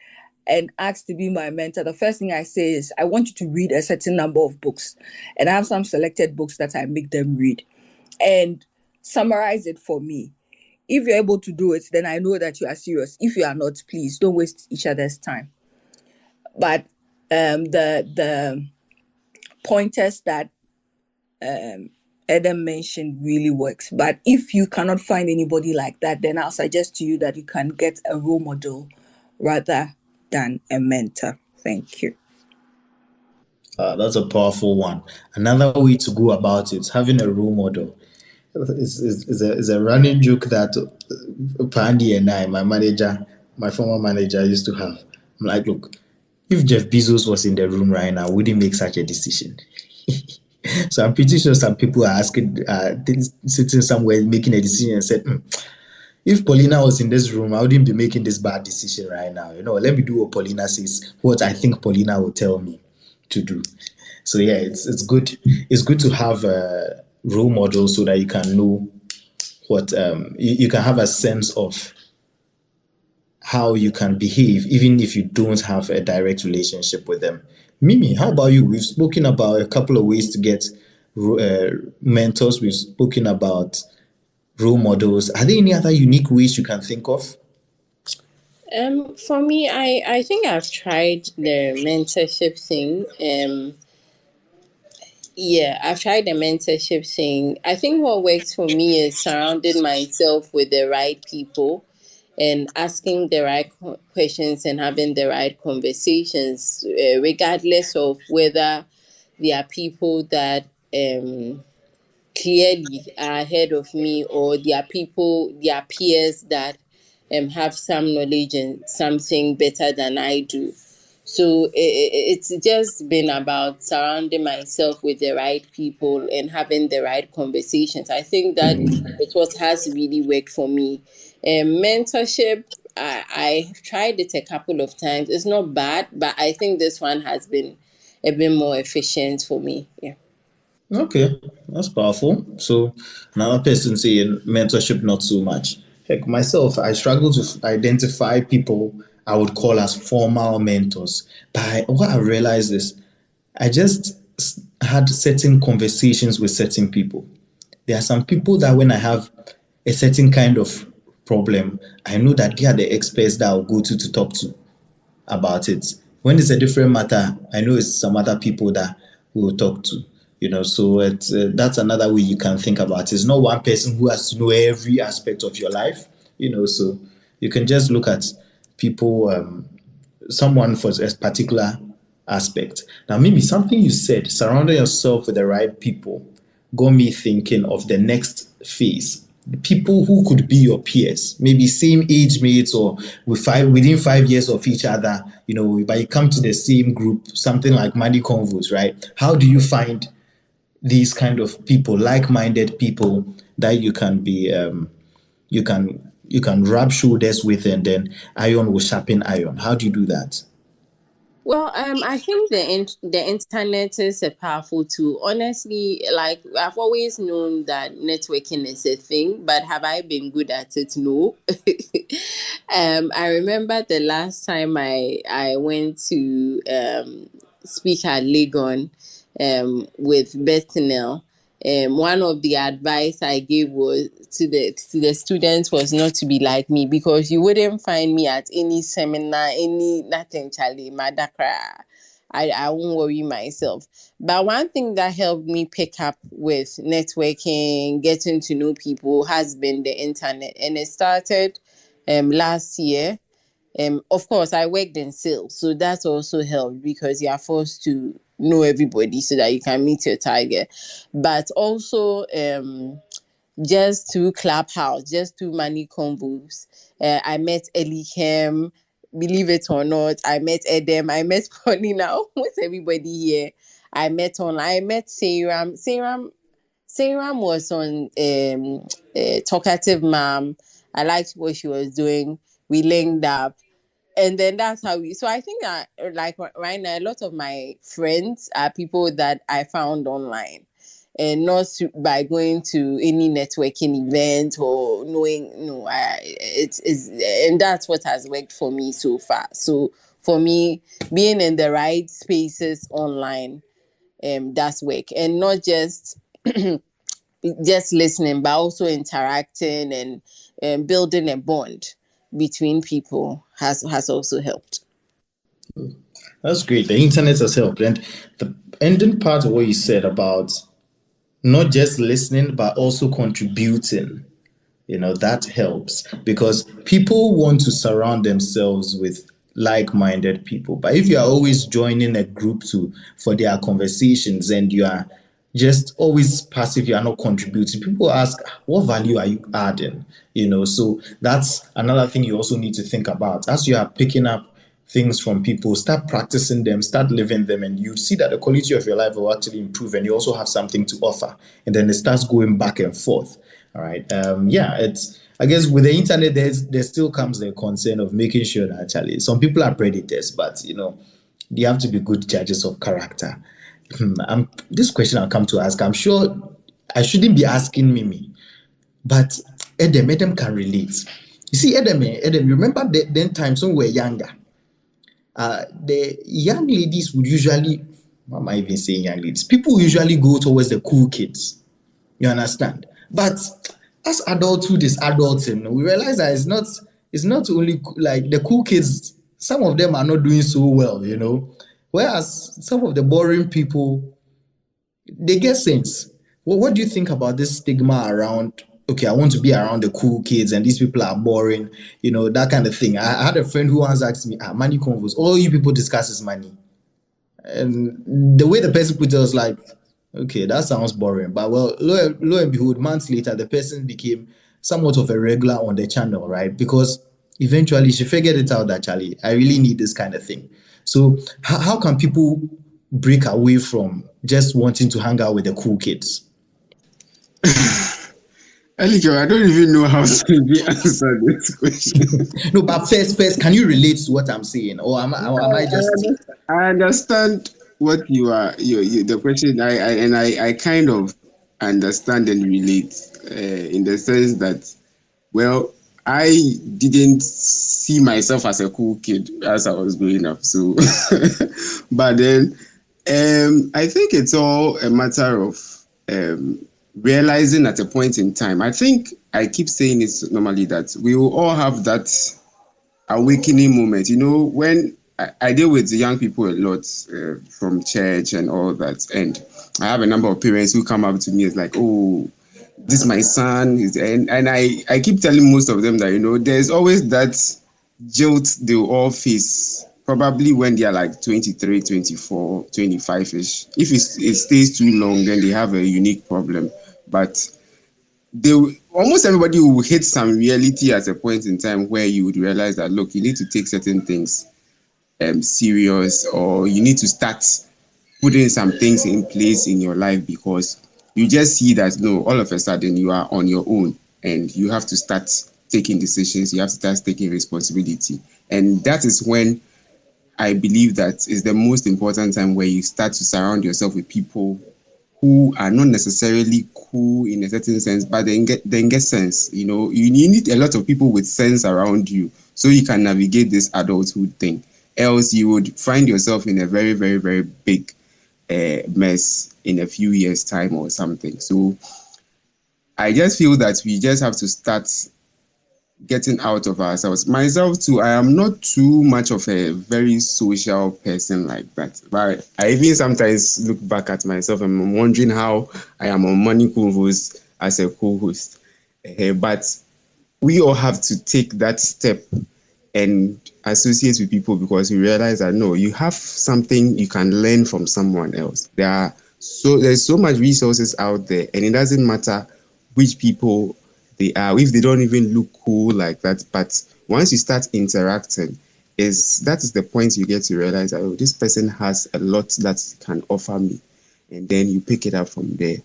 and asked to be my mentor, the first thing I say is, I want you to read a certain number of books. And I have some selected books that I make them read and summarize it for me. If you're able to do it, then I know that you are serious. If you are not, please don't waste each other's time. But the pointers that Adam mentioned really works. But if you cannot find anybody like that, then I'll suggest to you that you can get a role model rather than a mentor. Thank you. That's a powerful one. Another way to go about it, having a role model, is a running joke that Pandy and I, my former manager, used to have. I'm like, look, if Jeff Bezos was in the room right now, would he make such a decision? So I'm pretty sure some people are asking, sitting somewhere making a decision and said, if Paulina was in this room, I wouldn't be making this bad decision right now. Let me do what Paulina says, what I think Paulina will tell me to do. So yeah, it's good. It's good to have a role model so that you can know what you can have a sense of how you can behave, even if you don't have a direct relationship with them. Mimi, how about you? We've spoken about a couple of ways to get mentors. We've spoken about role models. Are there any other unique ways you can think of? For me, I think I've tried the mentorship thing. Yeah, I've tried the mentorship thing. I think what works for me is surrounding myself with the right people and asking the right questions and having the right conversations, regardless of whether they are people that clearly are ahead of me or they are peers that have some knowledge and something better than I do. So it's just been about surrounding myself with the right people and having the right conversations. I think that it's what has really worked for me. Mentorship, I've tried it a couple of times. It's not bad, but I think this one has been a bit more efficient for me. Yeah. Okay, that's powerful. So another person saying mentorship not so much. Heck, myself, I struggle to identify people I would call as formal mentors. But what I realized is I just had certain conversations with certain people. There are some people that when I have a certain kind of problem, I know that they are the experts that I'll go to talk to about it. When it's a different matter, I know it's some other people that we'll talk to. So that's another way you can think about it. It's not one person who has to know every aspect of your life. So you can just look at people, someone for a particular aspect. Now, maybe something you said, surrounding yourself with the right people, got me thinking of the next phase. People who could be your peers, maybe same age mates or within 5 years of each other, but you come to the same group, something like money convos, right? How do you find these kind of people, like-minded people that you can be, you can rub shoulders with, and then iron will sharpen iron? How do you do that? Well, I think the internet is a powerful tool. Honestly, like I've always known that networking is a thing, but have I been good at it? No. I remember the last time I went to speak at Legon with Bethanel. One of the advice I gave was to the students was not to be like me, because you wouldn't find me at any seminar, any nothing, Charlie, Madakra. I won't worry myself. But one thing that helped me pick up with networking, getting to know people, has been the internet. And it started last year. Of course, I worked in sales, so that also helped because you are forced to know everybody so that you can meet your target. But also, just through Clubhouse, just through Money Convos, I met Elikem. Believe it or not, I met Edem. I met Paulina. Almost everybody here. I met online. I met Seram. Seram was on Talkative Mom. I liked what she was doing. We linked up, and then that's how we. So I think that, like right now, a lot of my friends are people that I found online, and not by going to any networking event or knowing. No, it's and that's what has worked for me so far. So for me, being in the right spaces online, does work, and not just listening, but also interacting and building a bond between people has also helped. That's great. The internet has helped. And the ending part of what you said about not just listening, but also contributing, that helps, because people want to surround themselves with like-minded people. But if you are always joining a group for their conversations and you are just always passive, you are not contributing, people ask, what value are you adding? So that's another thing you also need to think about. As you are picking up things from people, start practicing them, start living them, and you see that the quality of your life will actually improve, and you also have something to offer. And then it starts going back and forth. All right. It's, I guess with the internet, there still comes the concern of making sure that actually some people are predators, but they have to be good judges of character. This question I'll come to ask, I'm sure I shouldn't be asking Mimi, but Edem can relate. You see, Edem, you remember then times when we were younger, the young ladies would usually, what am I even saying young ladies? People usually go towards the cool kids. You understand? But as adulthood is adulting, we realize that it's not only like the cool kids, some of them are not doing so well, Whereas some of the boring people, they get sense. What do you think about this stigma around, okay, I want to be around the cool kids and these people are boring, that kind of thing? I had a friend who once asked me, money convos, all you people discuss is money. And the way the person put it was like, okay, that sounds boring. But well, lo and behold, months later, the person became somewhat of a regular on the channel, right? Because Eventually, she figured it out that, Charlie, I really need this kind of thing. So how can people break away from just wanting to hang out with the cool kids? Eliko, I don't even know how to really answer this question. No, but first, can you relate to what I'm saying, or am I just? I understand what the question. I kind of understand and relate in the sense that, well, I didn't see myself as a cool kid as I was growing up. So, but then I think it's all a matter of realizing at a point in time. I think I keep saying it normally that we will all have that awakening moment. When I deal with young people a lot from church and all that, and I have a number of parents who come up to me as like, "Oh, this my son," and I keep telling most of them that there's always that guilt they will all face. Probably when they are like 23, 24, 25-ish. If it stays too long, then they have a unique problem. But almost everybody will hit some reality at a point in time where you would realize that, look, you need to take certain things serious, or you need to start putting some things in place in your life, because you just see that, no, all of a sudden you are on your own and you have to start taking decisions, you have to start taking responsibility. And that is when I believe that is the most important time, where you start to surround yourself with people who are not necessarily cool in a certain sense, but they get sense. You need a lot of people with sense around you so you can navigate this adulthood thing. Else you would find yourself in a very, very, very big mess in a few years' time or something. So I just feel that we just have to start getting out of ourselves. Myself too, I am not too much of a very social person like that. But I even sometimes look back at myself and I'm wondering how I am on Money Convos as a co-host. But we all have to take that step and associate with people, because we realize that, no, you have something you can learn from someone else. There's so much resources out there, and it doesn't matter which people they are, if they don't even look cool like that. But once you start interacting, that is the point you get to realize that, oh, this person has a lot that can offer me. And then you pick it up from there.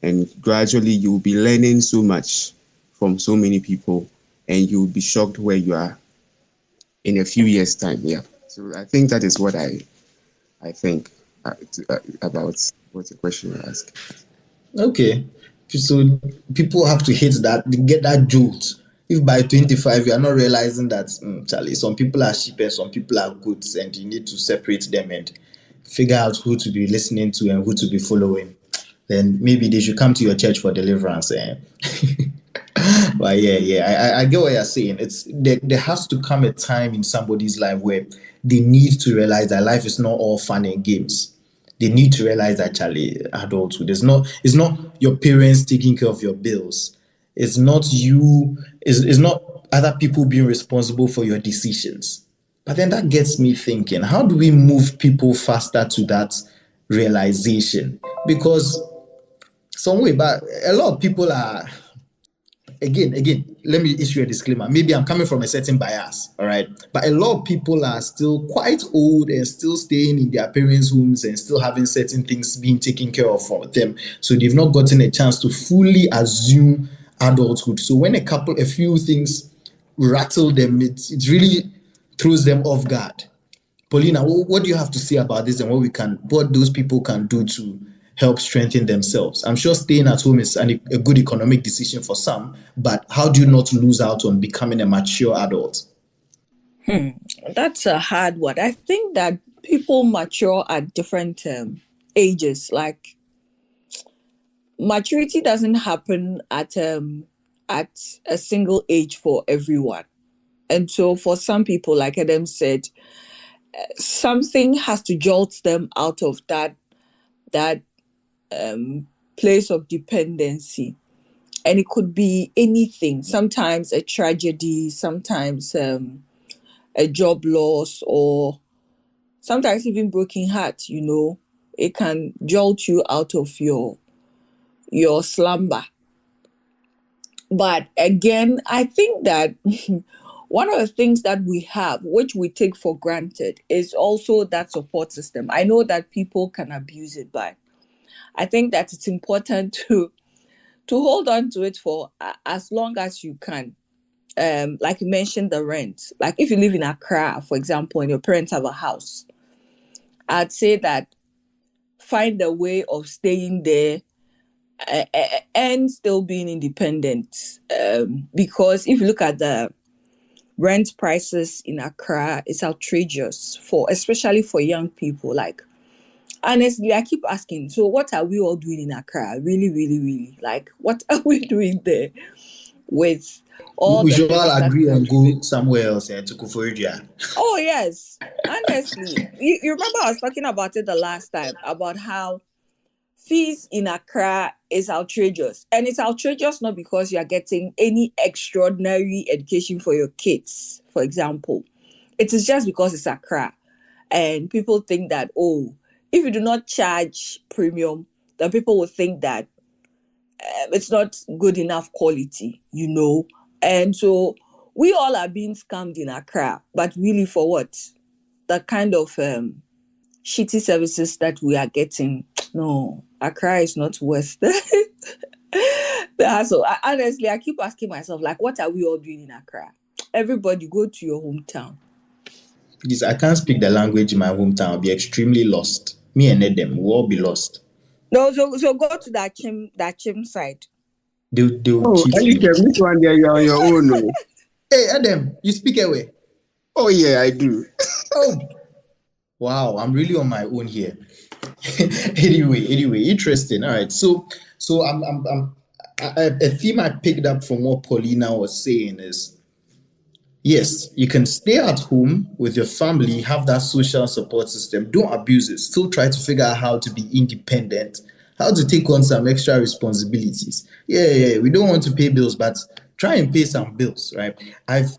And gradually you'll be learning so much from so many people, and you'll be shocked where you are in a few years' time. Yeah. So I think that is what I think about what the question you asked. Okay. So people have to hit that, get that jolt. If by 25 you are not realizing that, Charlie, some people are sheep and some people are goats, and you need to separate them and figure out who to be listening to and who to be following, then maybe they should come to your church for deliverance. But yeah, I get what you're saying. There has to come a time in somebody's life where they need to realize that life is not all fun and games. They need to realize that, Charlie, adulthood it's not your parents taking care of your bills. It's not you. It's not other people being responsible for your decisions. But then that gets me thinking: how do we move people faster to that realization? Because some way, but a lot of people are. Again, let me issue a disclaimer. Maybe I'm coming from a certain bias, all right? But a lot of people are still quite old and still staying in their parents' homes and still having certain things being taken care of for them. So they've not gotten a chance to fully assume adulthood. So when a few things rattle them, it really throws them off guard. Paulina, what do you have to say about this, and what those people can do to help strengthen themselves? I'm sure staying at home is a good economic decision for some, but how do you not lose out on becoming a mature adult? That's a hard one. I think that people mature at different ages. Like, maturity doesn't happen at a single age for everyone. And so for some people, like Adam said, something has to jolt them out of that place of dependency. And it could be anything. Sometimes a tragedy, sometimes a job loss, or sometimes even broken heart. It can jolt you out of your slumber. But again, I think that one of the things that we have, which we take for granted, is also that support system. I know that people can abuse it, but I think that it's important to hold on to it for as long as you can. Like you mentioned, the rent. Like if you live in Accra, for example, and your parents have a house, I'd say that find a way of staying there and still being independent. Because if you look at the rent prices in Accra, it's outrageous especially for young people. Like, honestly, I keep asking, so what are we all doing in Accra? Really, really, really. Like, what are we doing there with all We the should things all that agree we and have? go somewhere else to Kufuria. Oh, yes. Honestly, you remember I was talking about it the last time, about how fees in Accra is outrageous. And it's outrageous not because you are getting any extraordinary education for your kids, for example. It is just because it's Accra. And people think that, oh, if you do not charge premium, then people will think that it's not good enough quality, And so we all are being scammed in Accra, but really for what? The kind of shitty services that we are getting. No, Accra is not worth the hassle. Honestly, I keep asking myself, like, what are we all doing in Accra? Everybody go to your hometown. Because I can't speak the language in my hometown. I'll be extremely lost. Me and Edem will all be lost. No, so go to that chim side. They'll Oh, cheat Ali, me. this one there, you're on your own. Oh. Hey, Edem, you speak away. Oh, yeah, I do. Oh, wow, I'm really on my own here. anyway, interesting. All right, so a theme I picked up from what Paulina was saying is, yes, you can stay at home with your family, have that social support system. Don't abuse it. Still try to figure out how to be independent, how to take on some extra responsibilities. Yeah. We don't want to pay bills, but try and pay some bills, right? I've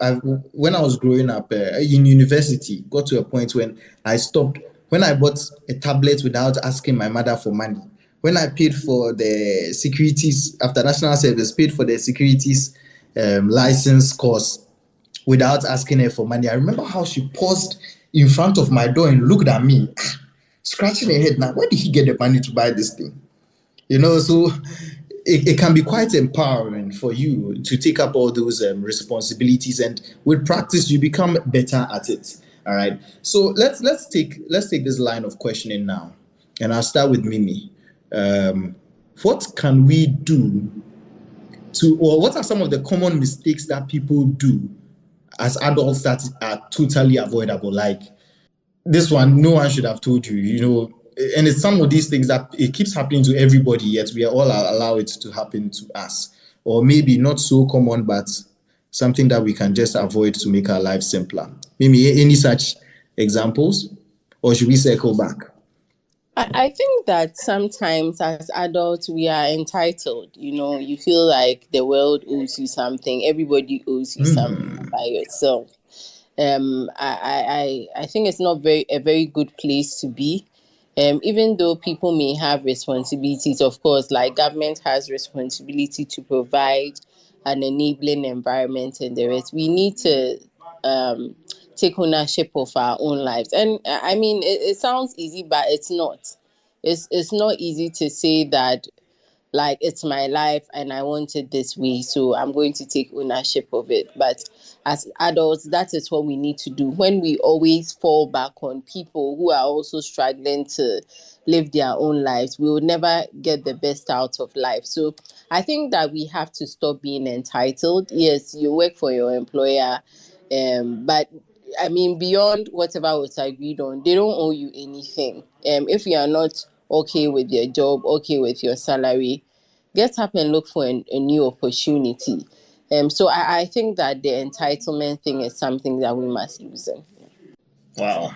when I was growing up in university, got to a point when I stopped. When I bought a tablet without asking my mother for money, when I paid for the securities after national service, paid for the securities license course without asking her for money. I remember how she paused in front of my door and looked at me, scratching her head. Now, where did he get the money to buy this thing? So it can be quite empowering for you to take up all those responsibilities, and with practice, you become better at it. All right. So let's take this line of questioning now, and I'll start with Mimi. What can we do or what are some of the common mistakes that people do as adults that are totally avoidable? Like this one, no one should have told you, and it's some of these things that it keeps happening to everybody, yet we are all allow it to happen to us. Or maybe not so common, but something that we can just avoid to make our lives simpler. Maybe any such examples, or should we circle back? I think that sometimes as adults we are entitled. You feel like the world owes you something, everybody owes you something by yourself. I think it's not a very good place to be. Even though people may have responsibilities, of course, like government has responsibility to provide an enabling environment and the rest. We need to take ownership of our own lives. And I mean, it sounds easy, but it's not. It's not easy to say that, like, it's my life and I want it this way, so I'm going to take ownership of it. But as adults, that is what we need to do. When we always fall back on people who are also struggling to live their own lives, we will never get the best out of life. So I think that we have to stop being entitled. Yes, you work for your employer, but I mean, beyond whatever was agreed on, they don't owe you anything. If you are not okay with your job, okay with your salary, get up and look for a new opportunity. So I think that the entitlement thing is something that we must loosen. Wow,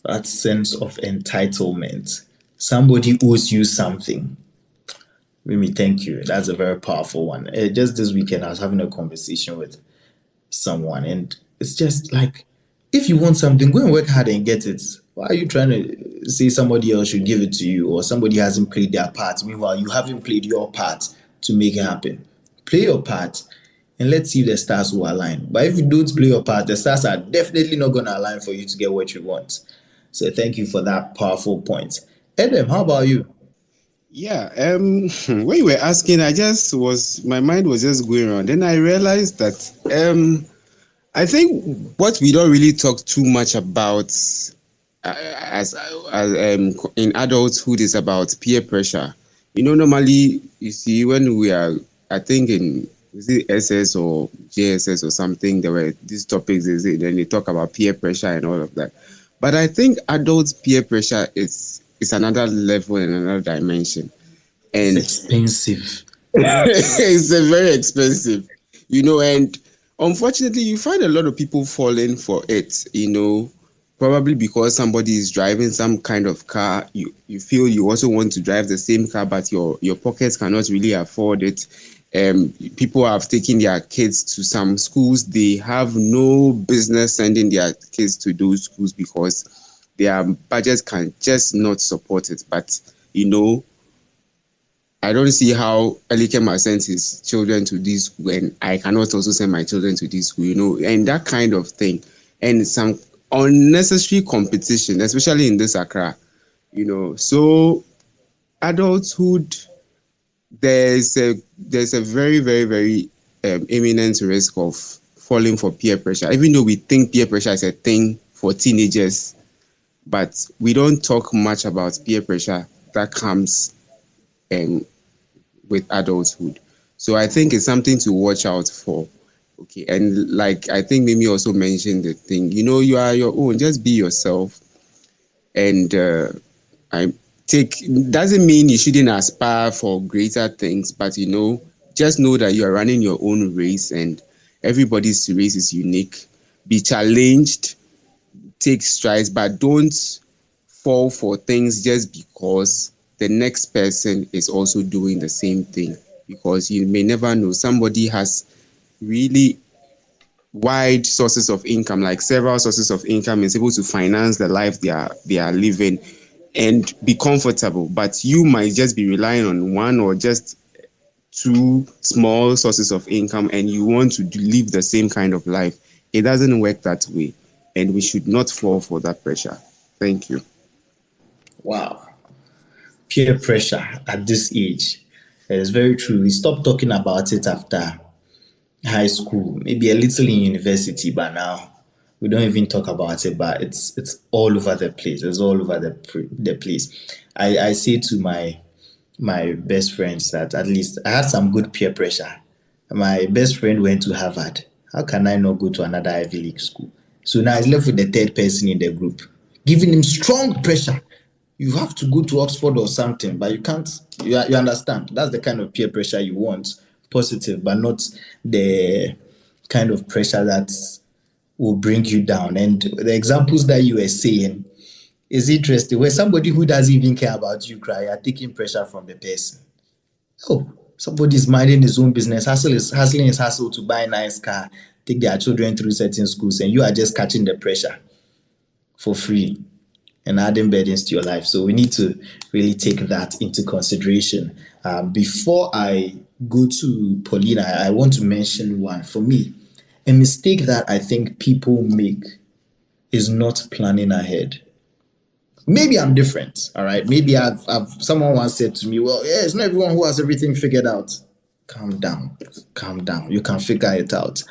that sense of entitlement. Somebody owes you something. Mimi, thank you. That's a very powerful one. Just this weekend, I was having a conversation with someone, and it's just like, if you want something, go and work hard and get it. Why are you trying to say somebody else should give it to you, or somebody hasn't played their part? Meanwhile, you haven't played your part to make it happen. Play your part and let's see if the stars will align. But if you don't play your part, the stars are definitely not going to align for you to get what you want. So thank you for that powerful point. Adam, how about you? Yeah, when you were asking, my mind was just going around. Then I realized that I think what we don't really talk too much about as in adulthood is about peer pressure. Normally you see when we are, I think in is it SS or JSS or something, there were these topics, then they talk about peer pressure and all of that. But I think adult peer pressure is another level and another dimension. And it's expensive. It's very expensive, and unfortunately you find a lot of people falling for it, probably because somebody is driving some kind of car. You feel you also want to drive the same car, but your pockets cannot really afford it. People have taken their kids to some schools they have no business sending their kids to those schools because their budgets can just not support it. But I don't see how Elikema sends his children to this school and I cannot also send my children to this school, and that kind of thing. And some unnecessary competition, especially in this Accra, So adulthood, there's a very, very, very imminent risk of falling for peer pressure, even though we think peer pressure is a thing for teenagers, but we don't talk much about peer pressure that comes with adulthood. So I think it's something to watch out for. Okay, and like I think Mimi also mentioned the thing, you are your own, just be yourself. And doesn't mean you shouldn't aspire for greater things, but just know that you are running your own race and everybody's race is unique. Be challenged, take strides, but don't fall for things just because the next person is also doing the same thing, because you may never know. Somebody has really wide sources of income, like several sources of income, is able to finance the life they are living and be comfortable, but you might just be relying on one or just two small sources of income and you want to live the same kind of life. It doesn't work that way, and we should not fall for that pressure. Thank you. Wow. Peer pressure at this age. It is very true. We stopped talking about it after high school, maybe a little in university, but now we don't even talk about it. But it's all over the place. It's all over the place. I say to my best friends that at least I had some good peer pressure. My best friend went to Harvard. How can I not go to another Ivy League school? So now he's left with the third person in the group, giving him strong pressure. You have to go to Oxford or something, but you can't. You understand? That's the kind of peer pressure you want, positive, but not the kind of pressure that will bring you down. And the examples that you were saying is interesting. Where somebody who doesn't even care about you cry, you're taking pressure from the person. Oh, somebody's minding his own business, hustling his hustle to buy a nice car, take their children through certain schools, and you are just catching the pressure for free and adding burdens to your life. So we need to really take that into consideration. Before I go to Paulina, I want to mention one. For me, a mistake that I think people make is not planning ahead. Maybe I'm different, all right? Maybe I've someone once said to me, well, yeah, it's not everyone who has everything figured out. Calm down. You can figure it out.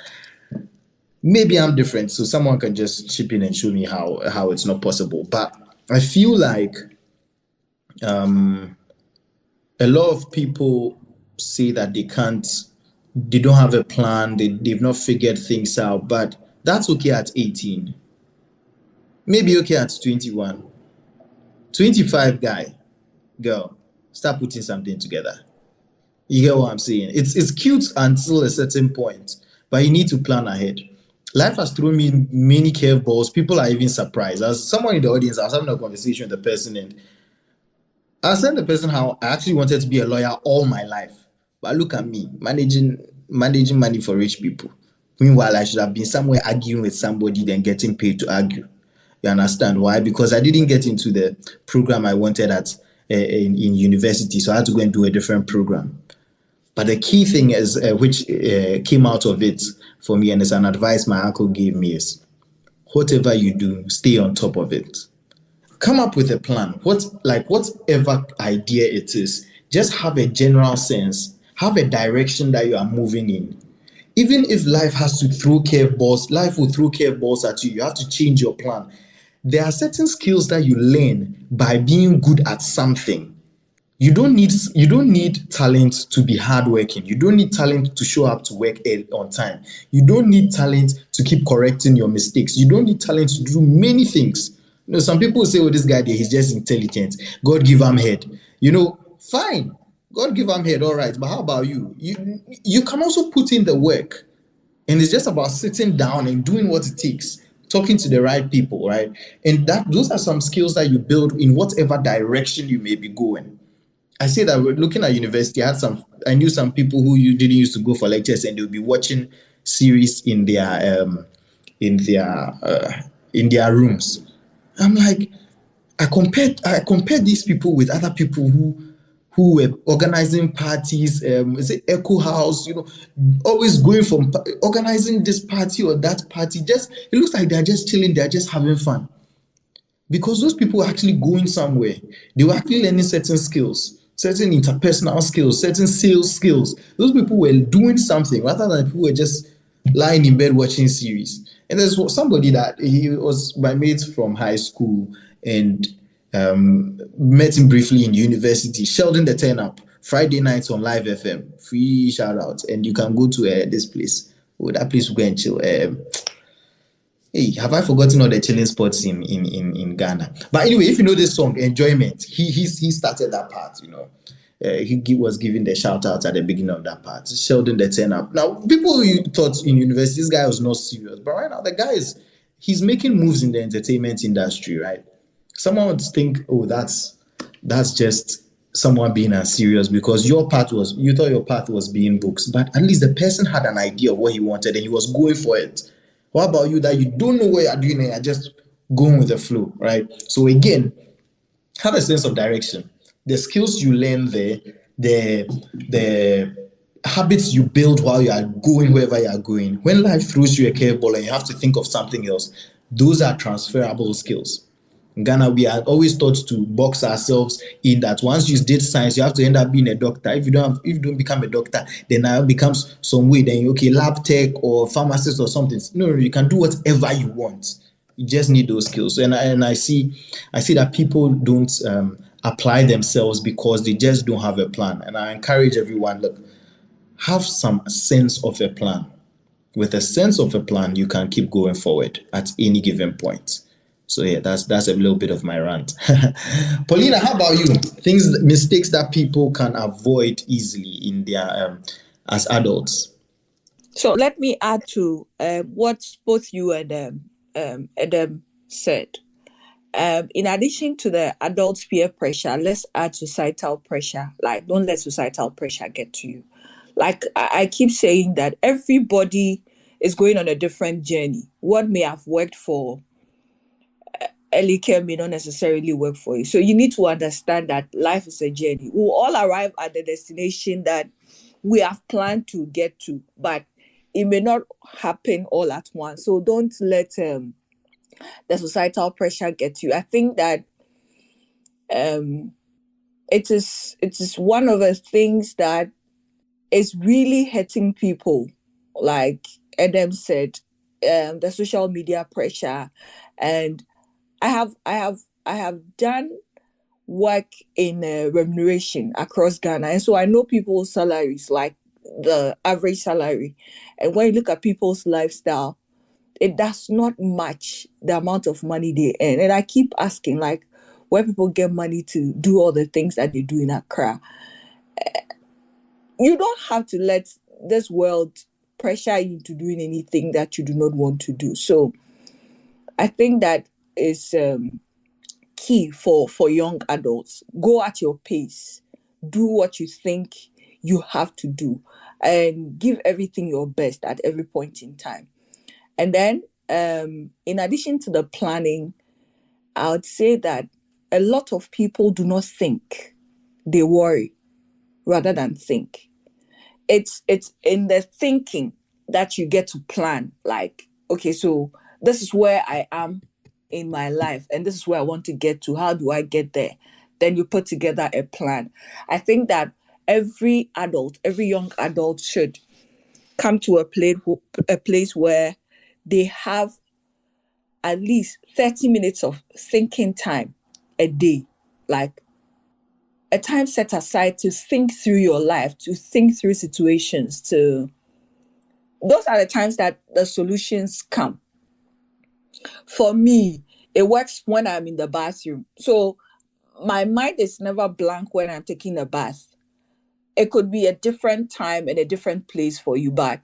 Maybe I'm different, so someone can just chip in and show me how it's not possible. But I feel like a lot of people say that they don't have a plan, they've not figured things out, but that's okay at 18. Maybe okay at 21. 25 girl, start putting something together. You get what I'm saying? It's cute until a certain point, but you need to plan ahead. Life has thrown me many curveballs. People are even surprised. As someone in the audience, I was having a conversation with the person, and I was telling the person how I actually wanted to be a lawyer all my life. But look at me, managing money for rich people. Meanwhile, I should have been somewhere arguing with somebody than getting paid to argue. You understand why? Because I didn't get into the program I wanted in university, so I had to go and do a different program. But the key thing is, which came out of it for me, and it's an advice my uncle gave me, is whatever you do, stay on top of it. Come up with a plan. Whatever idea it is, just have a general sense, have a direction that you are moving in. Even if life will throw curveballs at you. You have to change your plan. There are certain skills that you learn by being good at something. You don't need talent to be hardworking. You don't need talent to show up to work on time. You don't need talent to keep correcting your mistakes. You don't need talent to do many things. Some people say, "Oh, this guy there, he's just intelligent. God give him head." Fine. God give him head, all right. But how about you? You can also put in the work, and it's just about sitting down and doing what it takes, talking to the right people, right? And those are some skills that you build in whatever direction you may be going. I say that we're looking at university. I knew some people who you didn't used to go for lectures, and they'll be watching series in their rooms. I'm like, I compared these people with other people who were organizing parties. Is it Echo House? Always going from organizing this party or that party. Just it looks like they're just chilling. They're just having fun. Because those people were actually going somewhere. They were actually learning certain skills, certain interpersonal skills, certain sales skills. Those people were doing something rather than people were just lying in bed watching series. And there's somebody that he was my mate from high school, and met him briefly in university. Sheldon the Turn Up, Friday nights on Live FM, free shout out. And you can go to this place. Oh, that place will go and chill. Hey, have I forgotten all the chilling spots in Ghana? But anyway, if you know this song, Enjoyment, he started that part, he was giving the shout out at the beginning of that part. Sheldon the Turn Up. Now, people thought in university this guy was not serious, but right now the guy he's making moves in the entertainment industry, right? Someone would think, oh, that's just someone being unserious because you thought your path was being books, but at least the person had an idea of what he wanted and he was going for it. What about you that you don't know what you're doing and you're just going with the flow, right? So again, have a sense of direction. The skills you learn there, the habits you build while you are going wherever you are going. When life throws you a curveball and you have to think of something else, those are transferable skills. In Ghana, we are always taught to box ourselves in that once you did science, you have to end up being a doctor. If you don't become a doctor, then now it becomes some way. Then lab tech or pharmacist or something. No, you can do whatever you want. You just need those skills. And I see that people don't apply themselves because they just don't have a plan. And I encourage everyone, look, have some sense of a plan. With a sense of a plan, you can keep going forward at any given point. So yeah, that's a little bit of my rant. Paulina, how about you? Mistakes that people can avoid easily in their as adults. So let me add to what both you and Adam said. In addition to the adult peer pressure, let's add societal pressure. Like, don't let societal pressure get to you. Like I keep saying that everybody is going on a different journey. What may have worked for Elike may not necessarily work for you. So you need to understand that life is a journey. We'll all arrive at the destination that we have planned to get to, but it may not happen all at once. So don't let the societal pressure get you. I think that it is one of the things that is really hurting people. Like Adam said, the social media pressure. And I have done work in remuneration across Ghana, and so I know people's salaries, like the average salary. And when you look at people's lifestyle, it does not match the amount of money they earn. And I keep asking, like, where people get money to do all the things that they do in Accra. You don't have to let this world pressure you into doing anything that you do not want to do. So I think that is key for young adults. Go at your pace. Do what you think you have to do and give everything your best at every point in time. And then in addition to the planning, I would say that a lot of people do not think. They worry rather than think. it's in the thinking that you get to plan. Like, okay, so this is where I am in my life, and this is where I want to get to. How do I get there? Then you put together a plan. I think that every young adult should come to a place where they have at least 30 minutes of thinking time a day, like a time set aside to think through your life, to think through situations. Those are the times that the solutions come. For me, it works when I'm in the bathroom. So my mind is never blank when I'm taking a bath. It could be a different time and a different place for you, but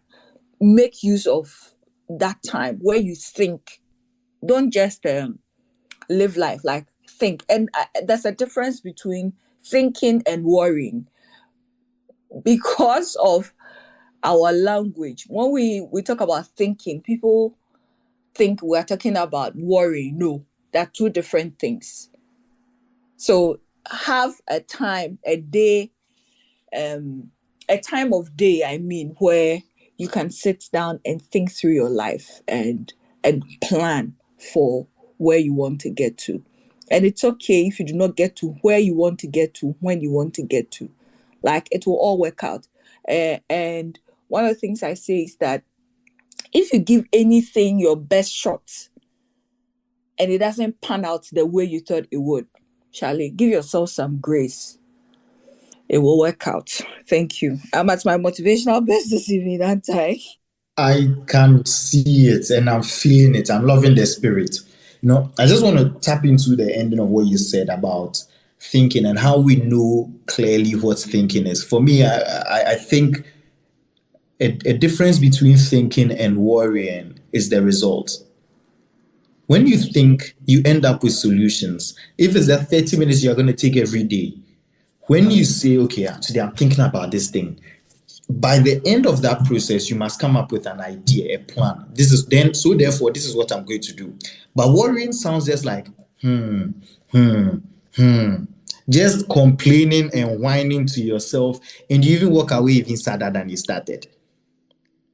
make use of that time where you think. Don't just live life, like think. And there's a difference between thinking and worrying because of our language. When we talk about thinking, people think we're talking about worrying. No, they're two different things. So have a time, a day, a time of day, I mean, where you can sit down and think through your life and plan for where you want to get to. And it's okay if you do not get to where you want to get to when you want to get to. Like, it will all work out. And one of the things I say is that if you give anything your best shot and it doesn't pan out the way you thought it would, Charlie, give yourself some grace. It will work out. Thank you. I'm at my motivational best this evening, aren't I? I can see it and I'm feeling it. I'm loving the spirit. I just want to tap into the ending of what you said about thinking and how we know clearly what thinking is. For me, I think a difference between thinking and worrying is the result. When you think, you end up with solutions. If it's that 30 minutes you're going to take every day, when you say, okay, today I'm thinking about this thing, by the end of that process, you must come up with an idea, a plan. Therefore, this is what I'm going to do. But worrying sounds just like, just complaining and whining to yourself, and you even walk away even sadder than you started.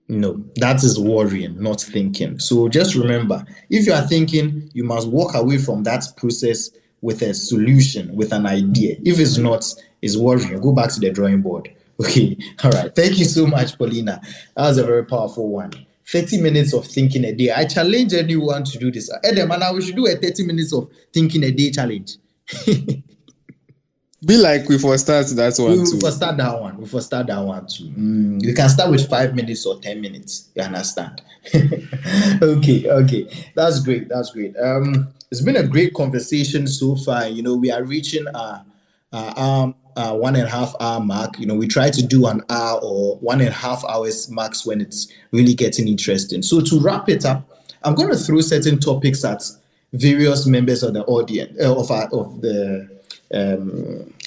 No, that is worrying, not thinking. So just remember, if you are thinking, you must walk away from that process with a solution, with an idea. If it's not, it's worrying. Go back to the drawing board. Okay, all right. Thank you so much, Paulina. That was a very powerful one. 30 minutes of thinking a day. I challenge anyone to do this. Edem, and we should do a 30 minutes of thinking a day challenge. Be like we for start that one too. We for start that one too. You can start with 5 minutes or 10 minutes. You understand? Okay. That's great. It's been a great conversation so far. We are reaching our 1.5 hour mark. We try to do an hour or 1.5 hours max when it's really getting interesting. So to wrap it up, I'm going to throw certain topics at various members of the audience of the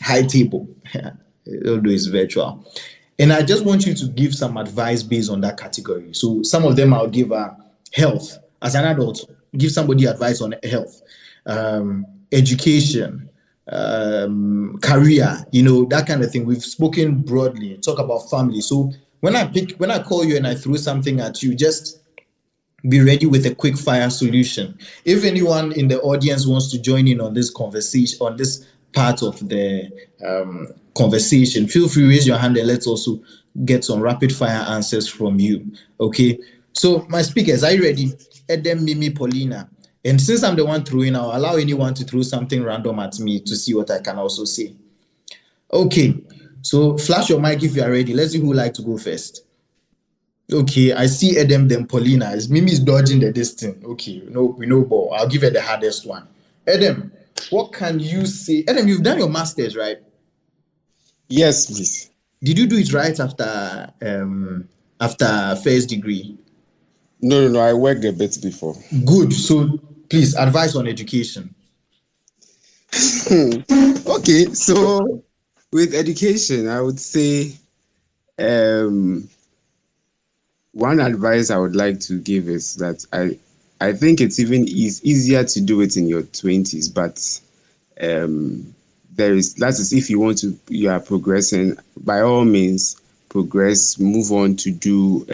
high table, although it's virtual. And I just want you to give some advice based on that category. So some of them I'll give health. As an adult, give somebody advice on health, education, career, that kind of thing. We've spoken broadly, talk about family. So when I call you and I throw something at you, just be ready with a quick fire solution. If anyone in the audience wants to join in on this conversation, on this part of the conversation, feel free to raise your hand and let's also get some rapid fire answers from you. Okay, so my speakers, are you ready? Edem, Mimi, Paulina. And since I'm the one throwing, I'll allow anyone to throw something random at me to see what I can also say. Okay, so flash your mic if you are ready. Let's see who would like to go first. Okay, I see Edem, then Paulina. Mimi's dodging the distance. Okay, we know ball. I'll give her the hardest one. Edem, what can you say? Edem, you've done your master's, right? Yes, please. Did you do it right after first degree? No. I worked a bit before. Good. So please, advice on education. Okay, so with education, I would say one advice I would like to give is that I think it's even easier to do it in your 20s, but that is if you are progressing, by all means progress, move on to do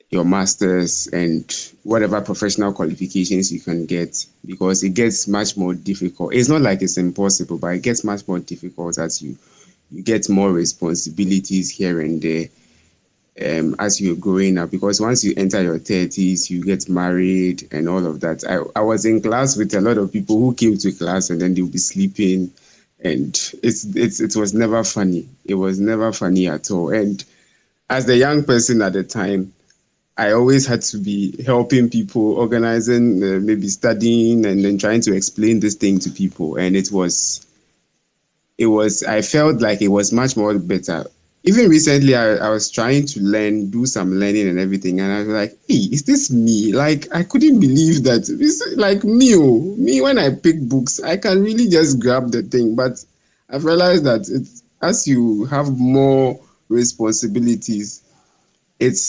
your master's and whatever professional qualifications you can get, because it gets much more difficult. It's not like it's impossible, but it gets much more difficult as you get more responsibilities here and there as you're growing up, because once you enter your 30s, you get married and all of that. I was in class with a lot of people who came to class and then they'll be sleeping, and it was never funny. It was never funny at all. And as the young person at the time, I always had to be helping people, organizing, maybe studying, and then trying to explain this thing to people. And I felt like it was much more better. Even recently, I was trying to do some learning and everything. And I was like, hey, is this me? Like, I couldn't believe that. It's like me, when I pick books, I can really just grab the thing. But I've realized that as you have more responsibilities, it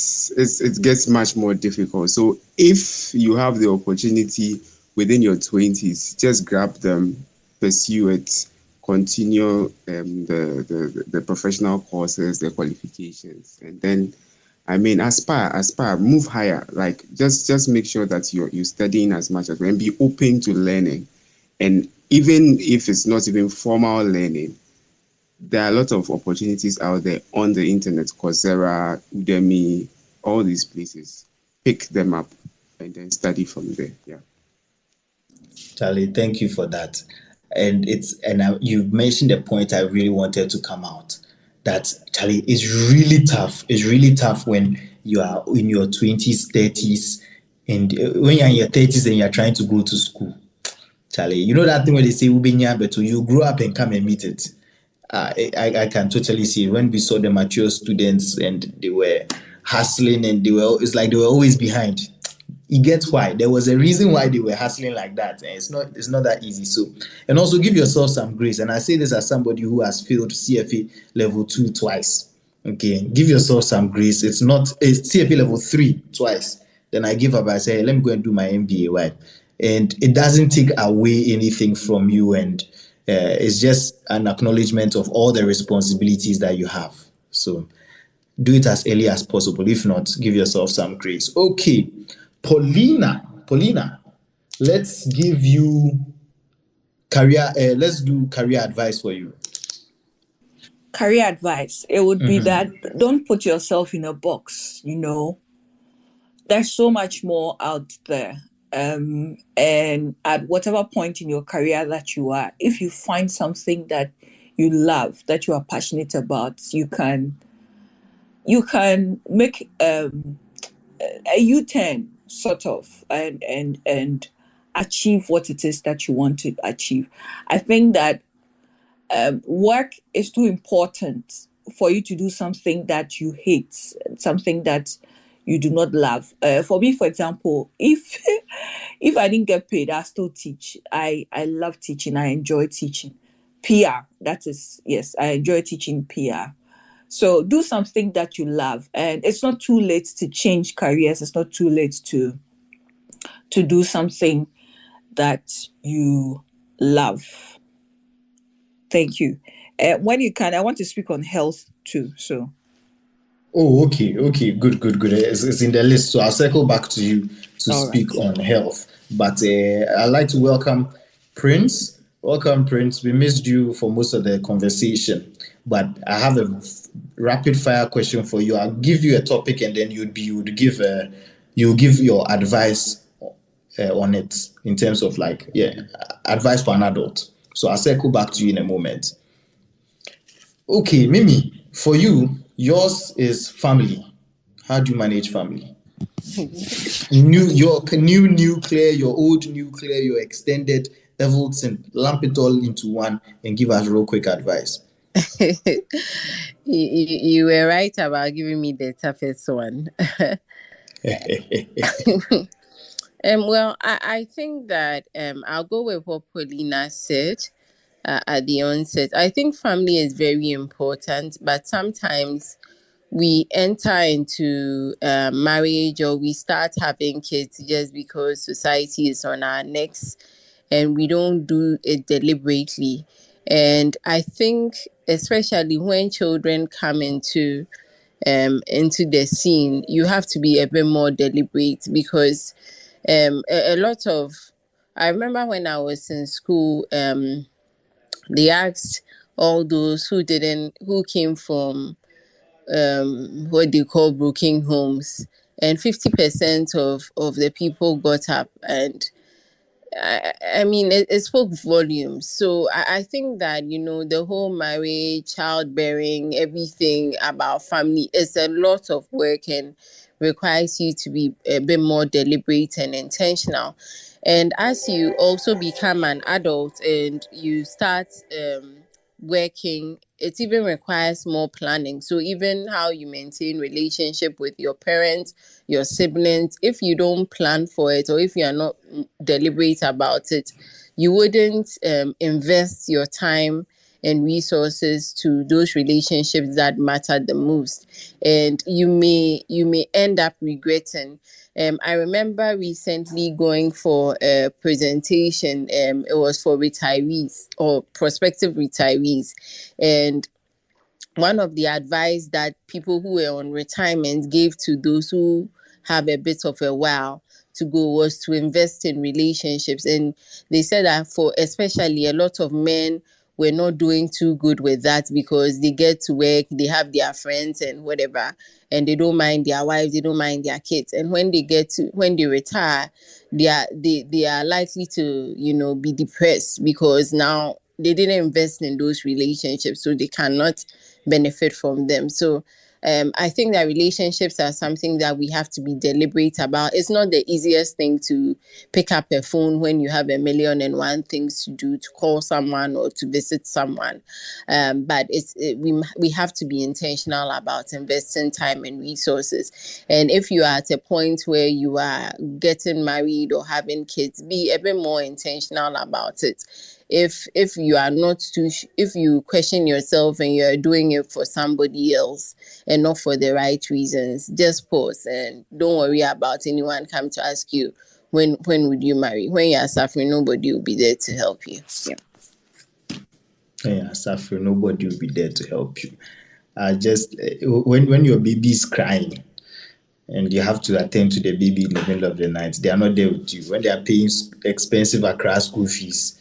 gets much more difficult. So if you have the opportunity within your 20s, just grab them, pursue it, continue the professional courses, the qualifications, and then aspire, move higher. Like just make sure that you're studying as much as well, and be open to learning. And even if it's not even formal learning, there are a lot of opportunities out there on the internet, Coursera, Udemy, all these places. Pick them up and then study from there. Yeah. Charlie, thank you for that. And you mentioned a point I really wanted to come out. That, Charlie, it's really tough. It's really tough when you are in your 20s, 30s, and when you're in your 30s and you're trying to go to school. Charlie, you know that thing where they say, but you grow up and come and meet it. I can totally see when we saw the mature students and they were hustling and it's like they were always behind. You get why? There was a reason why they were hustling like that, and it's not that easy. So, and also give yourself some grace. And I say this as somebody who has failed CFA level 2 twice. Okay, give yourself some grace. It's CFA level 3 twice. Then I give up. I say, hey, let me go and do my MBA. Why? And it doesn't take away anything from you, and it's just an acknowledgement of all the responsibilities that you have. So do it as early as possible. If not, give yourself some grace. Okay, Paulina, let's give you let's do career advice for you. Career advice, it would be that don't put yourself in a box. There's so much more out there. And at whatever point in your career that you are, if you find something that you love, that you are passionate about, you can make a U-turn sort of and achieve what it is that you want to achieve. I think that work is too important for you to do something that you hate, something that you do not love. For me, for example, if I didn't get paid, I still teach. I love teaching. I enjoy teaching. PR, that is, yes, I enjoy teaching PR. So do something that you love. And it's not too late to change careers. It's not too late to do something that you love. Thank you. When you can, I want to speak on health too. So. Oh, okay, good. It's in the list, so I'll circle back to you to speak on health. But I'd like to welcome Prince. Welcome, Prince. We missed you for most of the conversation, but I have a rapid fire question for you. I'll give you a topic, and then you'll give your advice on it in terms of advice for an adult. So I'll circle back to you in a moment. Okay, Mimi, for you, yours is family. How do you manage family? Your new nuclear, your old nuclear, your extended, everything. Lump it all into one and give us real quick advice. You were right about giving me the toughest one. Well, I think that I'll go with what Paulina said at the onset. I think family is very important, but sometimes we enter into marriage or we start having kids just because society is on our necks and we don't do it deliberately. And I think, especially when children come into the scene, you have to be a bit more deliberate, because a lot of, I remember when I was in school, they asked all those who came from what they call broken homes, and 50% of the people got up, and I mean, it spoke volumes. So I think that, the whole marriage, childbearing, everything about family is a lot of work and requires you to be a bit more deliberate and intentional. And as you also become an adult and you start working, it even requires more planning. So even how you maintain relationship with your parents, your siblings, if you don't plan for it, or if you are not deliberate about it, you wouldn't invest your time and resources to those relationships that matter the most, and you may end up regretting. I remember recently going for a presentation. It was for retirees or prospective retirees, and one of the advice that people who were on retirement gave to those who have a bit of a while to go was to invest in relationships. And they said that, for especially, a lot of men were not doing too good with that, because they get to work, they have their friends and whatever, and they don't mind their wives, they don't mind their kids. And when they retire, they are likely to, be depressed, because now they didn't invest in those relationships, so they cannot benefit from them. So I think that relationships are something that we have to be deliberate about. It's not the easiest thing to pick up a phone when you have a million and one things to do, to call someone or to visit someone. But we have to be intentional about investing time and resources. And if you are at a point where you are getting married or having kids, be a bit more intentional about it. If you are not too if you question yourself and you're doing it for somebody else and not for the right reasons, just pause and don't worry about anyone come to ask you when would you marry. When you're suffering, nobody will be there to help you. Yeah, suffering, nobody will be there to help you. Just when your baby is crying and you have to attend to the baby in the middle of the night, they are not there with you. When they are paying expensive Accra school fees,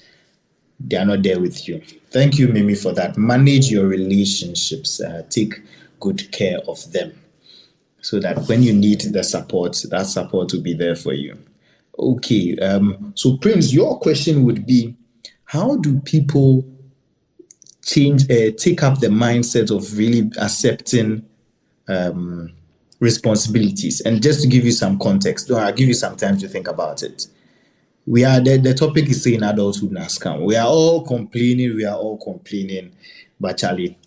they are not there with you. Thank you, Mimi, for that. Manage your relationships. Take good care of them, so that when you need the support, that support will be there for you. Okay. So Prince, your question would be, how do people take up the mindset of really accepting responsibilities? And just to give you some context, I'll give you some time to think about it. The topic is saying adulthood na scam. We are all complaining, but Charlie,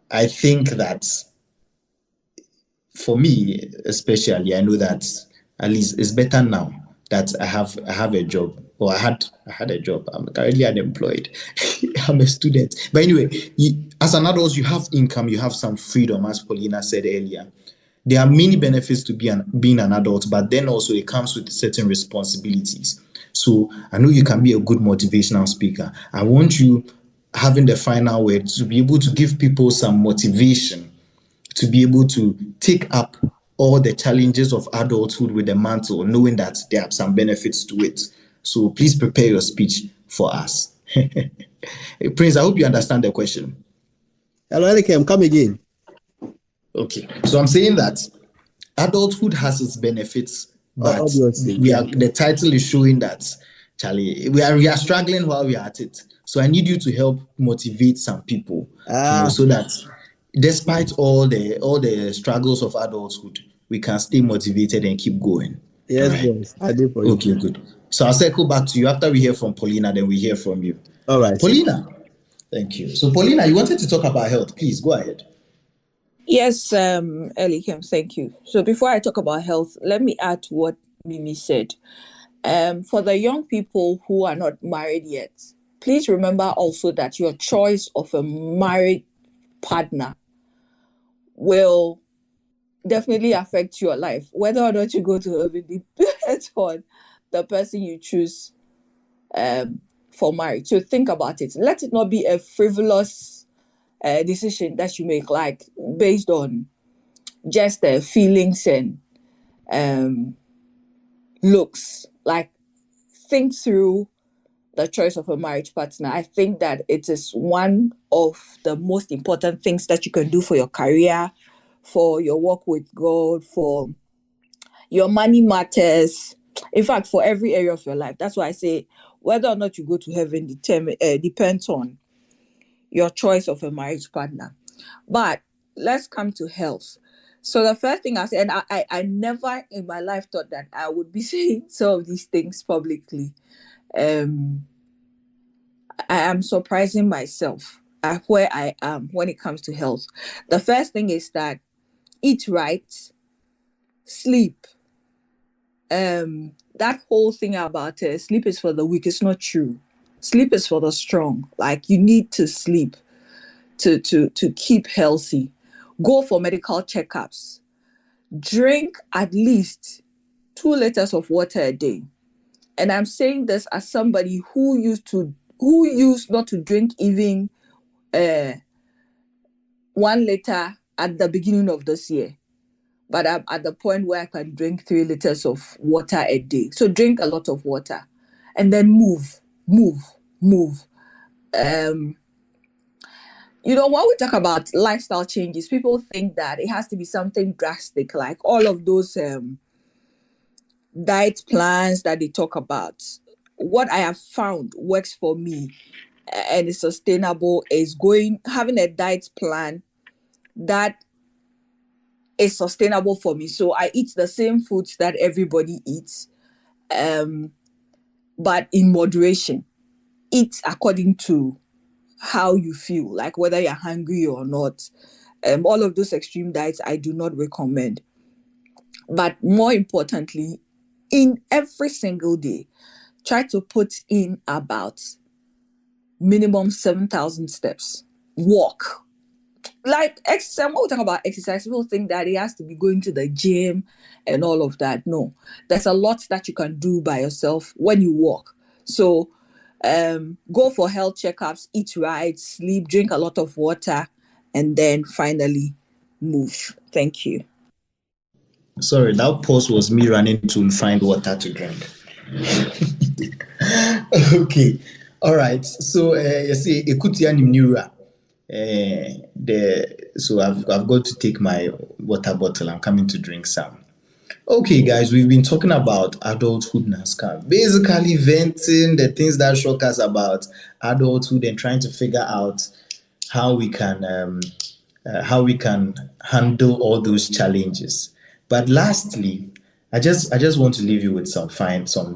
I think that for me especially, I know that at least it's better now that I have a job, or I had a job. I'm currently unemployed. I'm a student, but anyway, as an adult, you have income, you have some freedom, as Paulina said earlier. There are many benefits to being an adult, but then also it comes with certain responsibilities. So I know you can be a good motivational speaker. I want you, having the final word, to be able to give people some motivation to be able to take up all the challenges of adulthood with the mantle, knowing that there are some benefits to it. So please prepare your speech for us. Prince, I hope you understand the question. Hello, Elikem, come again. Okay, so I'm saying that adulthood has its benefits, but obviously, the title is showing that, Charlie, we are struggling while we are at it. So I need you to help motivate some people, so that despite all the struggles of adulthood, we can stay motivated and keep going. Yes, right, boss. I do for you. Okay, good. So I'll circle back to you after we hear from Paulina, then we hear from you. All right. Paulina, thank you. So Paulina, you wanted to talk about health. Please go ahead. Yes, Elikem, thank you. So before I talk about health, let me add to what Mimi said. For the young people who are not married yet, please remember also that your choice of a married partner will definitely affect your life. Whether or not you go to heaven depends on the person you choose for marriage. So think about it. Let it not be a frivolous decision that you make, like based on just feelings and looks. Like, think through the choice of a marriage partner. I think that it is one of the most important things that you can do for your career, for your work with God, for your money matters. In fact, for every area of your life. That's why I say whether or not you go to heaven depends on your choice of a marriage partner. But let's come to health. So the first thing I said, and I never in my life thought that I would be saying some of these things publicly. I am surprising myself at where I am when it comes to health. The first thing is that eat right, sleep. That whole thing about sleep is for the weak is not true. Sleep is for the strong. Like, you need to sleep to keep healthy. Go for medical checkups. Drink at least 2 liters of water a day. And I'm saying this as somebody who used not to drink even 1 liter at the beginning of this year. But I'm at the point where I can drink 3 liters of water a day. So drink a lot of water and then move. When we talk about lifestyle changes, people think that it has to be something drastic, like all of those diet plans that they talk about. What I have found works for me and is sustainable is having a diet plan that is sustainable for me. So I eat the same foods that everybody eats, but in moderation. Eat according to how you feel, like whether you're hungry or not. All of those extreme diets I do not recommend. But more importantly, in every single day, try to put in about minimum 7,000 steps. Walk. Like exercise, when we talk about exercise, people think that it has to be going to the gym and all of that. No, there's a lot that you can do by yourself when you walk. So go for health checkups, eat right, sleep, drink a lot of water, and then finally move. Thank you. Sorry, that pause was me running to find water to drink. Okay, all right. So you see, ekutia nimnura. So I've got to take my water bottle. I'm coming to drink some. Okay, guys, we've been talking about adulthood NASCAR. Basically, venting the things that shock us about adulthood and trying to figure out how we can handle all those challenges. But lastly, I just want to leave you with some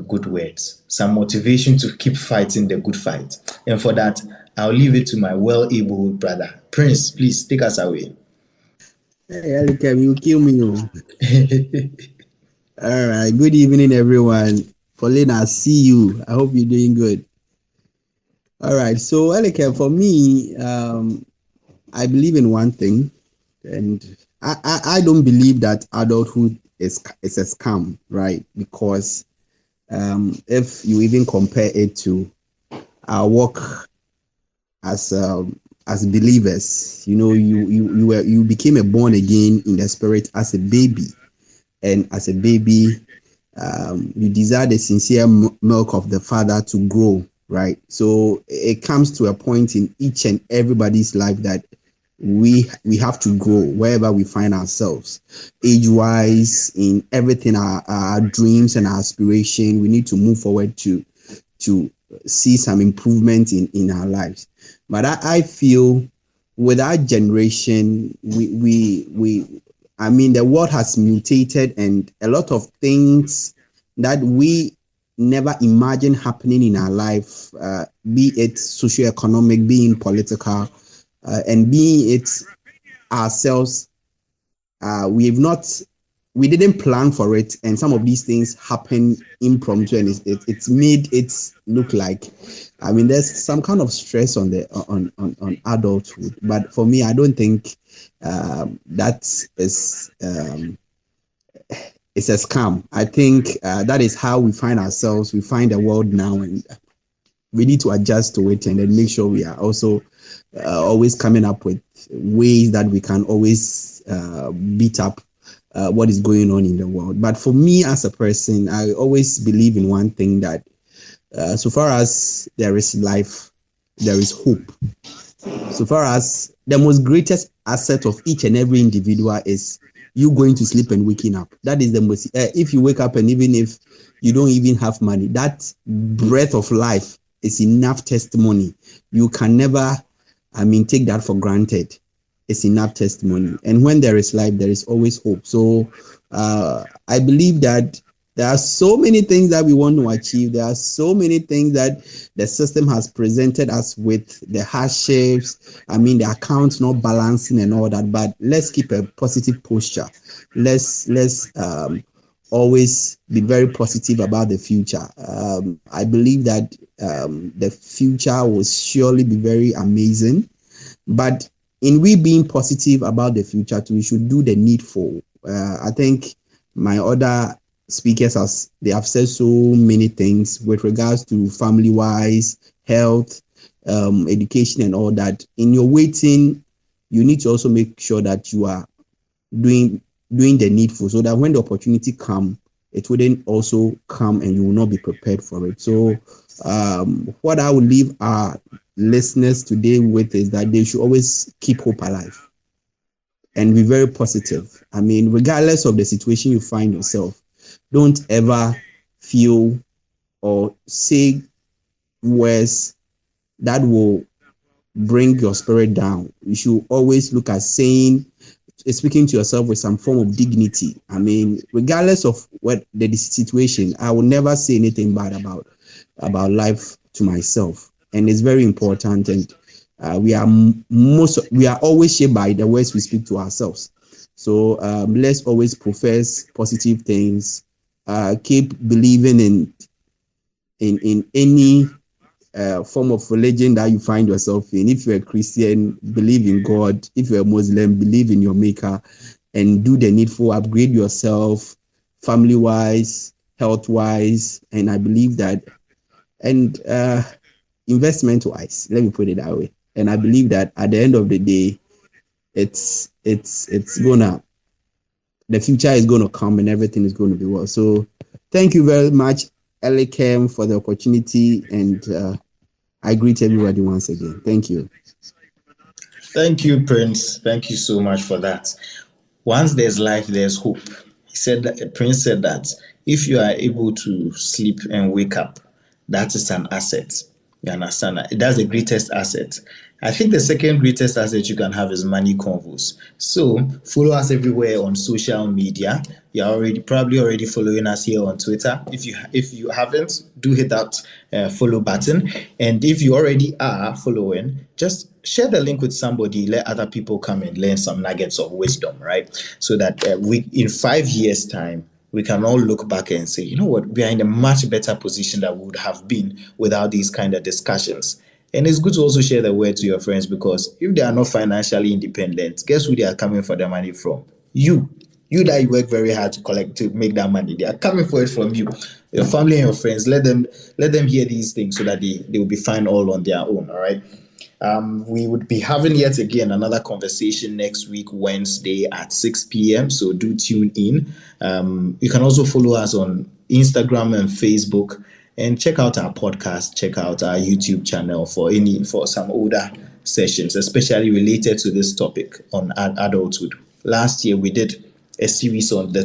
good words, some motivation to keep fighting the good fight. And for that, I'll leave it to my well-able brother. Prince, please take us away. Hey, Alikem, you kill me. All right. Good evening, everyone. Pauline, I see you. I hope you're doing good. All right. So, Alikem, for me, I believe in one thing, and I don't believe that adulthood is a scam, right? Because if you even compare it to our work as believers, you became a born again in the spirit as a baby, and as a baby, you desire the sincere milk of the Father to grow, right? So it comes to a point in each and everybody's life that we have to grow wherever we find ourselves, age-wise, in everything, our dreams and our aspiration. We need to move forward to see some improvement in our lives. But I feel with our generation, the world has mutated, and a lot of things that we never imagined happening in our life, be it socioeconomic, being political, and being it ourselves, we didn't plan for it, and some of these things happen impromptu, and it's made it look like, there's some kind of stress on adulthood. But for me, I don't think that is it's a scam. I think that is how we find ourselves. We find the world now, and we need to adjust to it and then make sure we are also always coming up with ways that we can always beat up what is going on in the world. But for me as a person, I always believe in one thing, that so far as there is life, there is hope. So far as the most greatest asset of each and every individual is you going to sleep and waking up. That is the most, if you wake up and even if you don't even have money, that breath of life is enough testimony. You can never, take that for granted. It's enough testimony. And when there is life, there is always hope. So I believe that there are so many things that we want to achieve. There are so many things that the system has presented us with, the hardships, the accounts not balancing and all that. But let's keep a positive posture. Let's always be very positive about the future. I believe that the future will surely be very amazing. But in we being positive about the future too, we should do the needful. I think my other speakers they have said so many things with regards to family wise, health, education and all that. In your waiting, you need to also make sure that you are doing the needful, so that when the opportunity come, it wouldn't also come and you will not be prepared for it. So what I would leave our listeners today with is that they should always keep hope alive and be very positive. Regardless of the situation you find yourself, don't ever feel or say words that will bring your spirit down. You should always look at speaking to yourself with some form of dignity. Regardless of what the situation, I will never say anything bad about life to myself. And it's very important. And we are always shaped by the words we speak to ourselves. So let's always profess positive things. Keep believing in any form of religion that you find yourself in. If you're a Christian, believe in God. If you're a Muslim, believe in your maker and do the needful. Upgrade yourself family-wise, health-wise, and I believe that, and investment-wise, let me put it that way. And I believe that at the end of the day, it's gonna, the future is gonna come and everything is going to be well. So thank you very much, Elikem, for the opportunity, and I greet everybody once again. Thank you. Thank you, Prince. Thank you so much for that. Once there's life, there's hope. Prince said that if you are able to sleep and wake up, that is an asset. You understand that? That's the greatest asset. I think the second greatest asset you can have is money convos. So follow us everywhere on social media. You're probably already following us here on Twitter. If you haven't, do hit that follow button. And if you already are following, just share the link with somebody. Let other people come and learn some nuggets of wisdom, right? So that in 5 years' time, we can all look back and say, you know what, we are in a much better position than we would have been without these kind of discussions. And it's good to also share the word to your friends, because if they are not financially independent, guess who they are coming for the money from? You that you work very hard to make that money. They are coming for it from you. Your family and your friends, let them hear these things so that they will be fine all on their own. All right. We would be having yet again another conversation next week, Wednesday at 6 p.m. So do tune in. You can also follow us on Instagram and Facebook, and check out our podcast, check out our YouTube channel for some older sessions, especially related to this topic on adulthood. Last year we did a series on the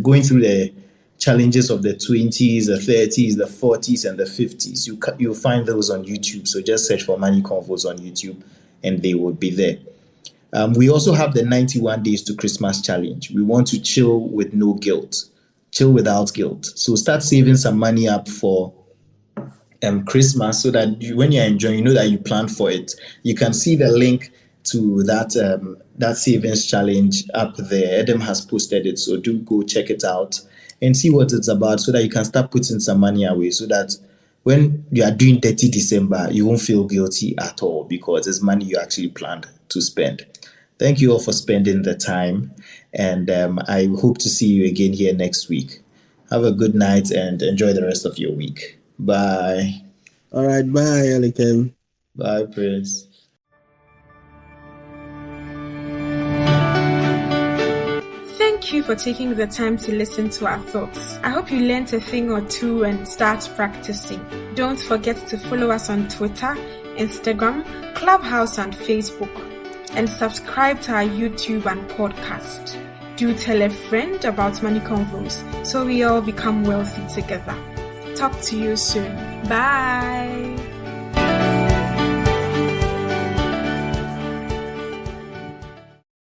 going through the challenges of the 20s, the 30s, the 40s, and the 50s. You'll find those on YouTube. So just search for Money Convos on YouTube and they will be there. We also have the 91 Days to Christmas challenge. We want to chill with no guilt, chill without guilt. So start saving some money up for Christmas, so that when you're enjoying, you know that you planned for it. You can see the link to that savings challenge up there. Adam has posted it, so do go check it out and see what it's about, so that you can start putting some money away, so that when you are doing 30 December, you won't feel guilty at all, because it's money you actually planned to spend. Thank you all for spending the time, and I hope to see you again here next week. Have a good night and enjoy the rest of your week. Bye. All right, bye, Elikem. Bye, Prince. Thank you for taking the time to listen to our thoughts. I hope you learned a thing or two and start practicing. Don't forget to follow us on Twitter, Instagram, Clubhouse, and Facebook. And subscribe to our YouTube and podcast. Do tell a friend about Money Convos so we all become wealthy together. Talk to you soon. Bye.